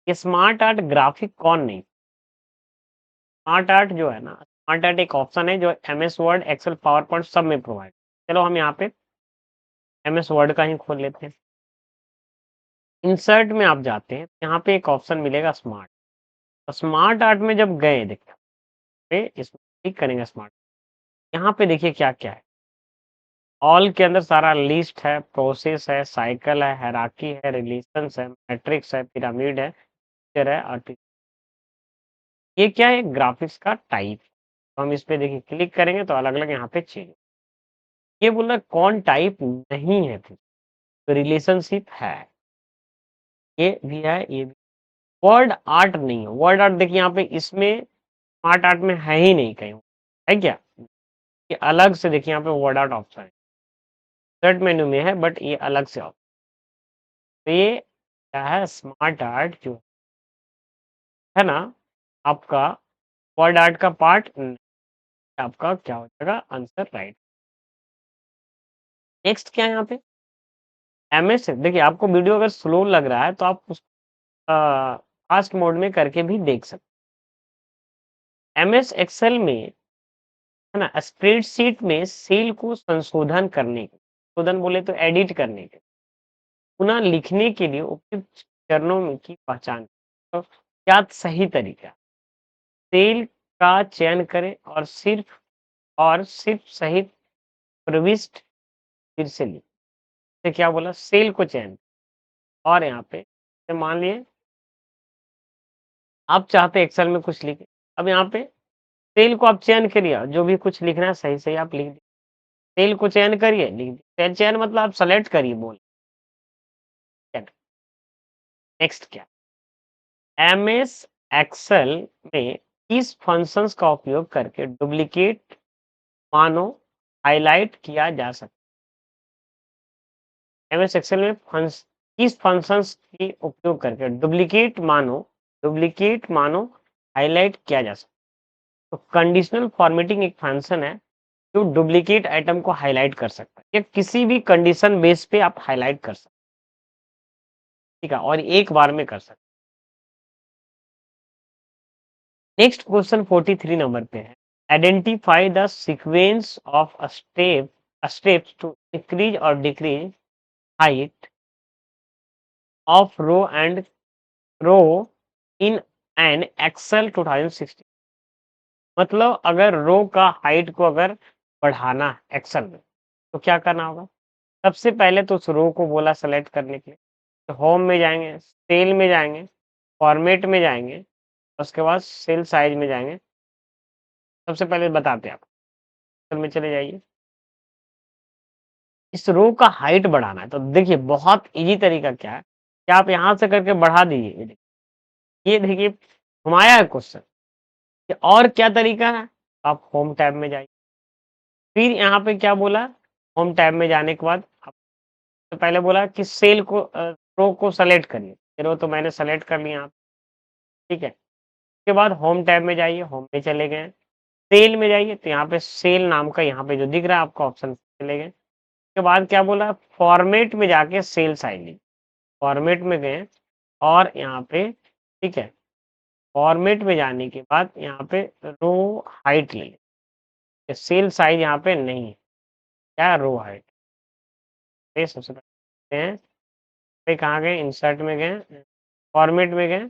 ये स्मार्ट आर्ट ग्राफिक कौन नहीं? स्मार्ट आर्ट जो है ना, स्मार्ट आर्ट एक ऑप्शन है जो MS Word, Excel, PowerPoint सब में प्रोवाइड। चलो हम यहाँ पे एमएस वर्ड का ही खोल लेते हैं। इंसर्ट में आप जाते हैं, यहाँ पे एक ऑप्शन मिलेगा स्मार्ट। तो स्मार्ट आर्ट में जब गए, देखिए पे इसमें क्लिक करेंगे स्मार्ट, यहाँ पे देखिए क्या क्या है। ऑल के अंदर सारा लिस्ट है, प्रोसेस है, साइकिल है, हायरार्की है, रिलेशंस है, मैट्रिक्स है, पिरामिड है, पिक्चर है, आर्टिकल। ये क्या है? ग्राफिक्स का टाइप। तो हम इस पे देखिए क्लिक करेंगे तो अलग अलग यहाँ पे चेंज। ये बोल रहा है कौन टाइप नहीं है फिर, तो रिलेशनशिप है, ये भी है, ये भी। वर्ड आर्ट नहीं है, वर्ड आर्ट देखिए यहाँ पे इसमें स्मार्ट आर्ट में है ही नहीं कहीं, है क्या? ये अलग से देखिए यहाँ पे वर्ड आर्ट ऑप्शन है, सर्च मेन्यू में है बट ये अलग से ऑप्शन। तो ये क्या है? स्मार्ट आर्ट जो है ना आपका, वर्ड आर्ट का पार्ट आपका क्या हो जाएगा? Answer right. नेक्स्ट क्या है यहाँ पे? एमएस देखिए, आपको वीडियो अगर स्लो लग रहा है तो आप उस फास्ट मोड में करके भी देख सकते। एमएस एक्सेल में है ना, स्प्रेडशीट में सेल को संशोधन करने के, संशोधन बोले तो एडिट करने के, पुनः लिखने के लिए उपयुक्त चरणों में की पहचान। तो क्या सही तरीका? सेल का चयन करें और सिर्फ सही प्रविष्ट फिर से लिख, तो क्या बोला सेल को चयन और यहाँ पे तो मान लिए आप चाहते एक्सेल में कुछ लिखें, अब यहाँ पे सेल को आप चयन करिए, जो भी कुछ लिखना है सही-सही आप लिख दीजिए। सेल को चयन करिए, लिख दीजिए। चयन मतलब आप सेलेक्ट करिए बोल नेक्स्ट क्या? एमएस एक्सेल में किस फंक्शंस का उपयोग करके डुप्लीकेट मानों हाइलाइट किया जा सकता है? एमएस एक्सेल में किस फंक्शंस के उपयोग करके डुप्लीकेट मानों हाइलाइट किया जा सकता है? तो कंडीशनल फॉर्मेटिंग एक फंक्शन है जो डुप्लीकेट आइटम को हाइलाइट कर सकता है या किसी भी कंडीशन बेस पे आप हाइलाइट कर सकते हैं, ठीक है, और एक बार में कर सकते हैं। नेक्स्ट क्वेश्चन 43 नंबर पे है, identify the sequence of steps to increase और decrease height of row in an Excel 2016। मतलब अगर रो का हाइट को अगर बढ़ाना है एक्सेल में तो क्या करना होगा? सबसे पहले तो उस रो को बोला सेलेक्ट करने के लिए, तो होम में जाएंगे, सेल में जाएंगे, फॉर्मेट में जाएंगे, उसके बाद सेल साइज में जाएंगे। सबसे पहले बताते हैं आप एक्सेल में चले जाइए, इस रो का हाइट बढ़ाना है तो देखिए बहुत इजी तरीका क्या है कि आप यहाँ से करके बढ़ा दीजिए। ये देखिए घुमाया है क्वेश्चन, और क्या तरीका है? आप होम टैब में जाइए, फिर यहाँ पे क्या बोला, होम टैब में जाने के बाद तो पहले बोला कि सेल को रो को सेलेक्ट करिए, रो तो मैंने सेलेक्ट कर लिया यहाँ पे, ठीक है। उसके बाद होम टैब में जाइए, होम में चले गए, सेल में जाइए तो यहाँ पे सेल नाम का यहाँ पे जो दिख रहा है आपका ऑप्शन चले गए। उसके बाद क्या बोला, फॉर्मेट में जाके सेल साइज ली, फॉर्मेट में गए और यहाँ पे ठीक है, फॉर्मेट में जाने के बाद यहाँ पे रो हाइट ले लें, सेल साइज यहाँ पे नहीं है, क्या रो हाइट, ये सबसे पहले हैं पे कहाँ गए, इंसर्ट में गए, फॉर्मेट में गए,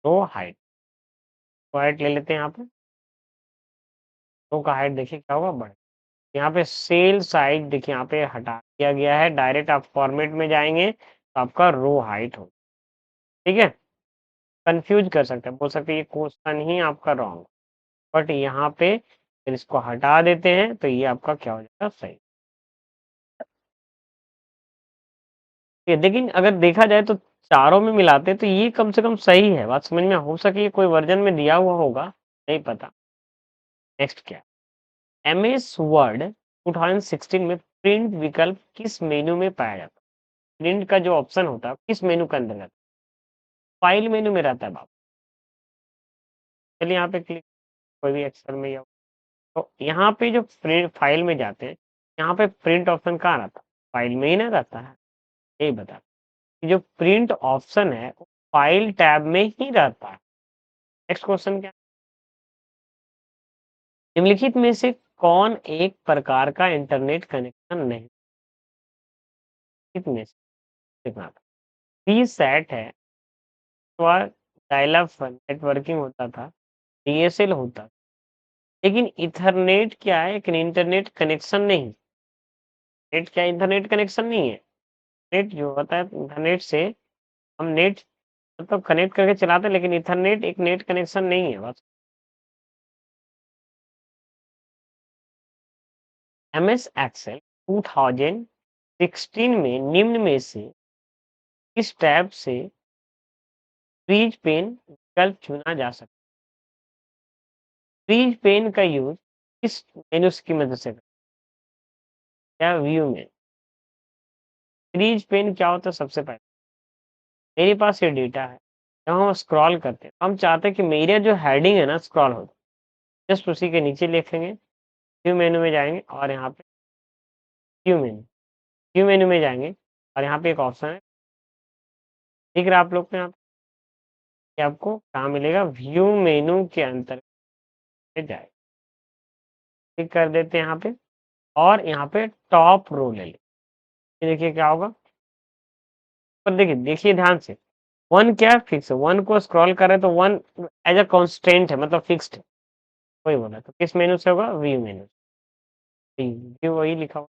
रो हाइट, हाइट ले लेते हैं यहाँ पे, रो का हाइट देखिए क्या होगा बढ़, यहाँ पे सेल साइज देखिए यहाँ पे हटा दिया गया है, डायरेक्ट आप फॉर्मेट में जाएंगे तो आपका रो हाइट हो, ठीक है। कंफ्यूज कर सकते हैं, बोल सकते हैं ये क्वेश्चन ही आपका रॉन्ग, बट यहाँ पे फिर इसको हटा देते हैं तो ये आपका क्या हो जाएगा सही। ये लेकिन अगर देखा जाए तो चारों में मिलाते तो ये कम से कम सही है, बात समझ में, हो सके ये कोई वर्जन में दिया हुआ होगा, नहीं पता। नेक्स्ट क्या, एमएस वर्ड 2016 में प्रिंट विकल्प किस मेनू में पाया जाता है? प्रिंट का जो ऑप्शन होता है किस मेनू के अंदर रहता है? फाइल मेनू में रहता है बाप। चलिए यहाँ पे क्लिक, कोई भी एक्सेल में या तो यहाँ पे जो प्रिंट फाइल में जाते हैं, यहाँ पे प्रिंट ऑप्शन कहाँ रहता है? फाइल में ही ना रहता है, यही बता, कि जो प्रिंट ऑप्शन है वो फाइल टैब में ही रहता है। नेक्स्ट क्वेश्चन क्या, निम्नलिखित में से कौन एक प्रकार का इंटरनेट कनेक्शन नहीं, में से देखना था, Vsat है, डायल अप नेटवर्किंग होता था, डीएसएल होता था, लेकिन इथरनेट क्या है, एक इंटरनेट कनेक्शन नहीं, नेट क्या इंटरनेट कनेक्शन नहीं है। नेट जो होता है इंटरनेट से हम नेट मतलब कनेक्ट करके चलाते हैं, लेकिन इथरनेट एक नेट कनेक्शन नहीं है बस। एमएस एक्सेल 2016 में निम्न में से किस टैब से फ्रीज पेन विकल्प चुना जा सकता है? फ्रीज पेन का यूज किस मेनू की मदद से क्या व्यू में, फ्रीज पेन क्या होता है? सबसे पहले मेरे पास ये डेटा है, जब हम स्क्रॉल करते हैं हम चाहते हैं कि मेरा जो हेडिंग है ना स्क्रॉल हो, जस्ट उसी के नीचे लिखेंगे, व्यू मेनू में जाएंगे और यहाँ पे व्यू मेनू में जाएंगे और यहाँ पे एक ऑप्शन है दिख रहा है आप लोग को, यहाँ पे आपको कहाँ मिलेगा, व्यू मेनू के अंतर्गत जाए, क्लिक कर देते हैं यहाँ पे और यहाँ पे टॉप रो ले लें, ये देखिए क्या होगा, पर देखिए देखिए ध्यान से, वन क्या फिक्स है, वन को स्क्रॉल कर रहे तो वन एज अ कॉन्स्टेंट है, मतलब फिक्स्ड है, वही बोला, तो किस मेनू से होगा, व्यू मेनू। ये वही लिखा हुआ।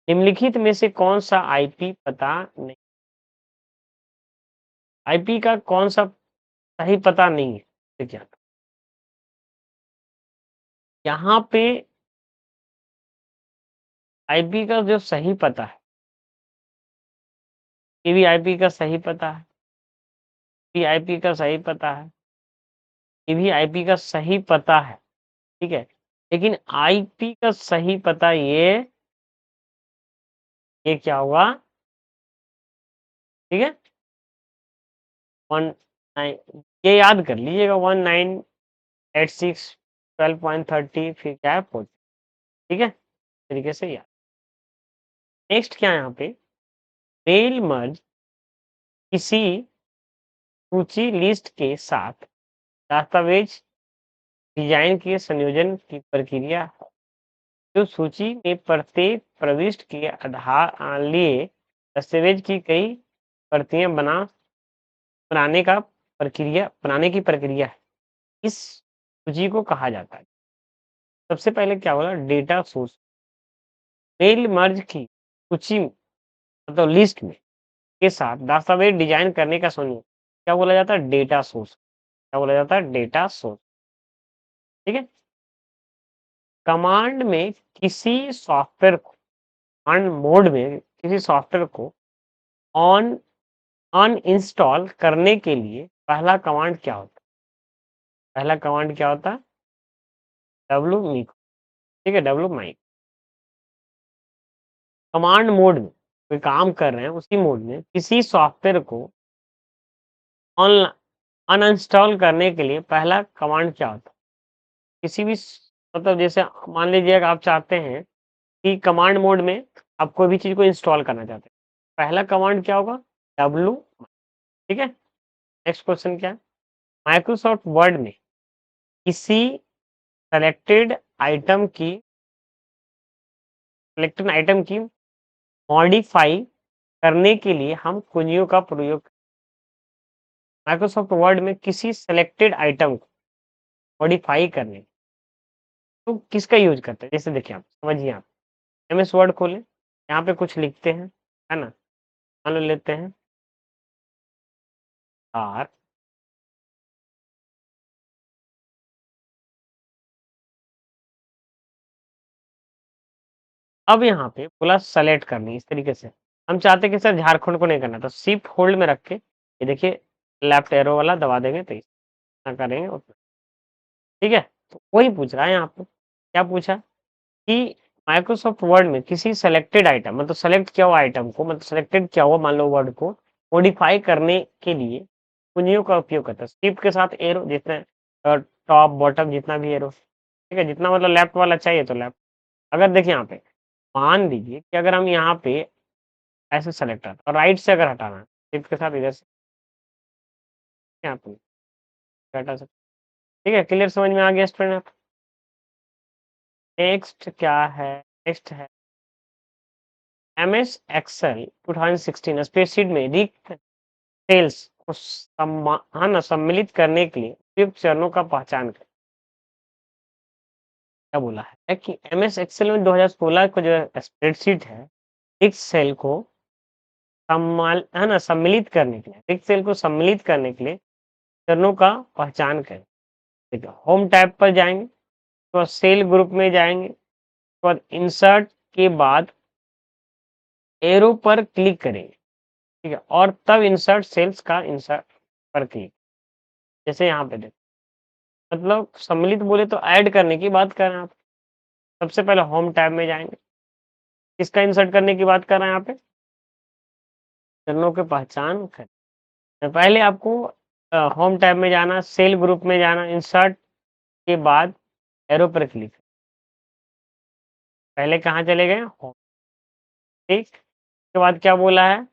निम्नलिखित में से कौन-सा आईपी पता नहीं, आईपी का कौन-सा सही पता नहीं है? देखिए, यहाँ पे आईपी का जो सही पता है, ये भी आईपी का सही पता है, ये आईपी का सही पता है, ये भी आईपी का सही पता है, ठीक है? लेकिन आईपी का सही पता ये क्या होगा? ठीक है? 19 ये याद कर लीजिएगा 1986 12.30 फिर क्या है 40, ठीक है? तरीके से याद। नेक्स्ट क्या है यहाँ पे? मेल मर्ज किसी सूची लिस्ट के साथ दस्तावेज डिजाइन के संयोजन की प्रक्रिया है, जो सूची में प्रत्येक प्रविष्टि के आधार लिए दस्तावेज की कई प्रतियां बनाने की प्रक्रिया है। इस सूची को कहा जाता है। सबसे पहले क्या बोला? Data source. मेल मर्ज की सूची मतलब लिस्ट में के साथ दस्तावेज डिजाइन करने का संयोजन क्या बोला जाता है? Data source. क्या बोला जाता है? डेटा सोर्स, ठीक है? कमांड में किसी सॉफ्टवेयर को कमांड मोड में किसी सॉफ्टवेयर को ऑन अनइंस्टॉल करने के लिए पहला कमांड क्या होता है? पहला कमांड क्या होता है? डब्ल्यू मिक, ठीक है? W mic. कमांड मोड में कोई काम कर रहे हैं उसी मोड में किसी सॉफ्टवेयर को ऑन अनइंस्टॉल करने के लिए पहला कमांड क्या होता है? किसी भी मतलब जैसे मान लीजिए अगर आप चाहते हैं कि कमांड मोड में आप कोई भी चीज को इंस्टॉल करना चाहते हैं, पहला कमांड क्या होगा? डब्ल्यू, ठीक है? नेक्स्ट क्वेश्चन क्या है? माइक्रोसॉफ्ट वर्ड में किसी सेलेक्टेड आइटम की सेलेक्टेड आइटम की मॉडिफाई करने के लिए हम कुंजियों का प्रयोग माइक्रोसॉफ्ट वर्ड में किसी सेलेक्टेड आइटम को मॉडिफाई करने तो किसका यूज करते हैं? जैसे देखिए आप समझिए, आप एमएस वर्ड खोलें, यहाँ पे कुछ लिखते हैं, है ना? मान लो लेते हैं आर, अब यहाँ पे बोला सेलेक्ट करनी इस तरीके से। हम चाहते हैं कि सर झारखंड को नहीं करना, तो शिफ्ट होल्ड में रख के ये देखिए लेफ्ट एरो वाला दबा देंगे तो इतना करेंगे उतना, ठीक है? तो वही पूछ रहा है यहाँ पे, क्या पूछा कि माइक्रोसॉफ्ट वर्ड में किसी सेलेक्टेड आइटम मतलब सेलेक्ट किया हुआ आइटम को मतलब सेलेक्टेड किया हुआ मान लो वर्ड को मॉडिफाई करने के लिए कुंजियों का उपयोग करता है। शिफ्ट के साथ एरो जितने टॉप बॉटम जितना भी एरो, ठीक है? जितना मतलब लेफ्ट वाला चाहिए तो लेफ्ट। अगर देखिए यहाँ पे मान लीजिए कि अगर हम यहाँ पे ऐसे सेलेक्ट करते और राइट से अगर हटाना है शिफ्ट के साथ इधर से यहाँ पे हटा सकते, ठीक है? क्लियर समझ में आ गया स्टूडेंट? नेक्स्ट क्या है? नेक्स्ट है एमएस एक्सेल 2016 स्प्रेडशीट में रिक्त सेल्स को है ना सम्मिलित करने के लिए उपयुक्त चरणों का पहचान करें। क्या बोला है कि एमएस एक्सेल में 2016 का जो स्प्रेडशीट है रिक्त सेल को है ना सम्मिलित करने के लिए रिक्त सेल को सम्मिलित करने के लिए चरणों का पहचान करें। देखिए होम टैब पर जाएंगे तो सेल ग्रुप में जाएंगे और इंसर्ट के बाद एरो पर क्लिक करेंगे, ठीक है? और तब इंसर्ट सेल्स का इंसर्ट पर क्लिक, जैसे यहाँ पे देखो मतलब सम्मिलित बोले तो ऐड करने की बात कर रहे हैं आप। सबसे पहले होम टैब में जाएंगे, किसका इंसर्ट करने की बात कर रहे हैं यहाँ पे? चरणों के पहचान करें। पहले आपको होम टैब में जाना, सेल ग्रुप में जाना, इंसर्ट के बाद एरो पर क्लिक। पहले कहाँ चले गए? होम, ठीक? उसके बाद क्या बोला है?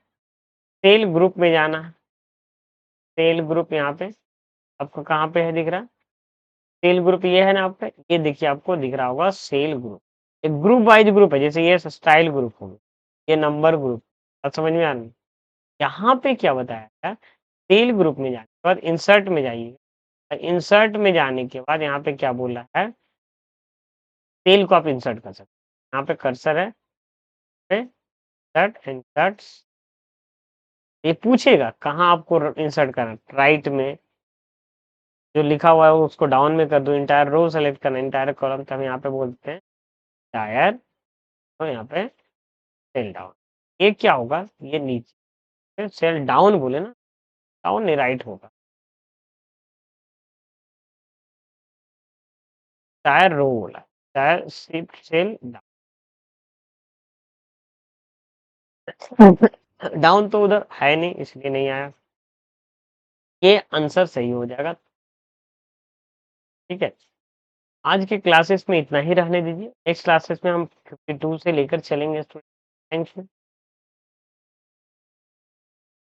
सेल ग्रुप में जाना है। सेल ग्रुप यहाँ पे आपको कहाँ पे है दिख रहा है? सेल ग्रुप ये है ना आपका, ये देखिए आपको दिख रहा होगा सेल ग्रुप। एक ग्रुप वाइज ग्रुप है, जैसे ये स्टाइल ग्रुप हो गया, ये नंबर ग्रुप। अब समझ में आ रही है? यहाँ पे क्या बताया है? सेल ग्रुप में जाने के बाद इंसर्ट में जाइए, इंसर्ट में जाने के बाद यहाँ पे क्या बोल रहा है? सेल को आप इंसर्ट कर सकते यहाँ पे कर्सर है, इंसर्ट इंसर्ट्स, ये पूछेगा कहाँ आपको इंसर्ट करना, राइट में जो लिखा हुआ है उसको डाउन में कर दो, इंटायर रो सेलेक्ट करना, इंटायर कॉलम, तो हम यहाँ पे बोलते हैं टायर, तो यहाँ पे सेल डाउन। ये क्या होगा, ये नीचे सेल डाउन बोले ना, डाउन नहीं राइट होगा, टायर रो बोला, entire shift cell down, down तो उधर है नहीं इसलिए नहीं आया, ये आंसर सही हो जाएगा। ठीक है, आज के क्लासेस में इतना ही रहने दीजिए, नेक्स्ट क्लासेस में हम 52 से लेकर चलेंगे स्टूडेंट। Thank you.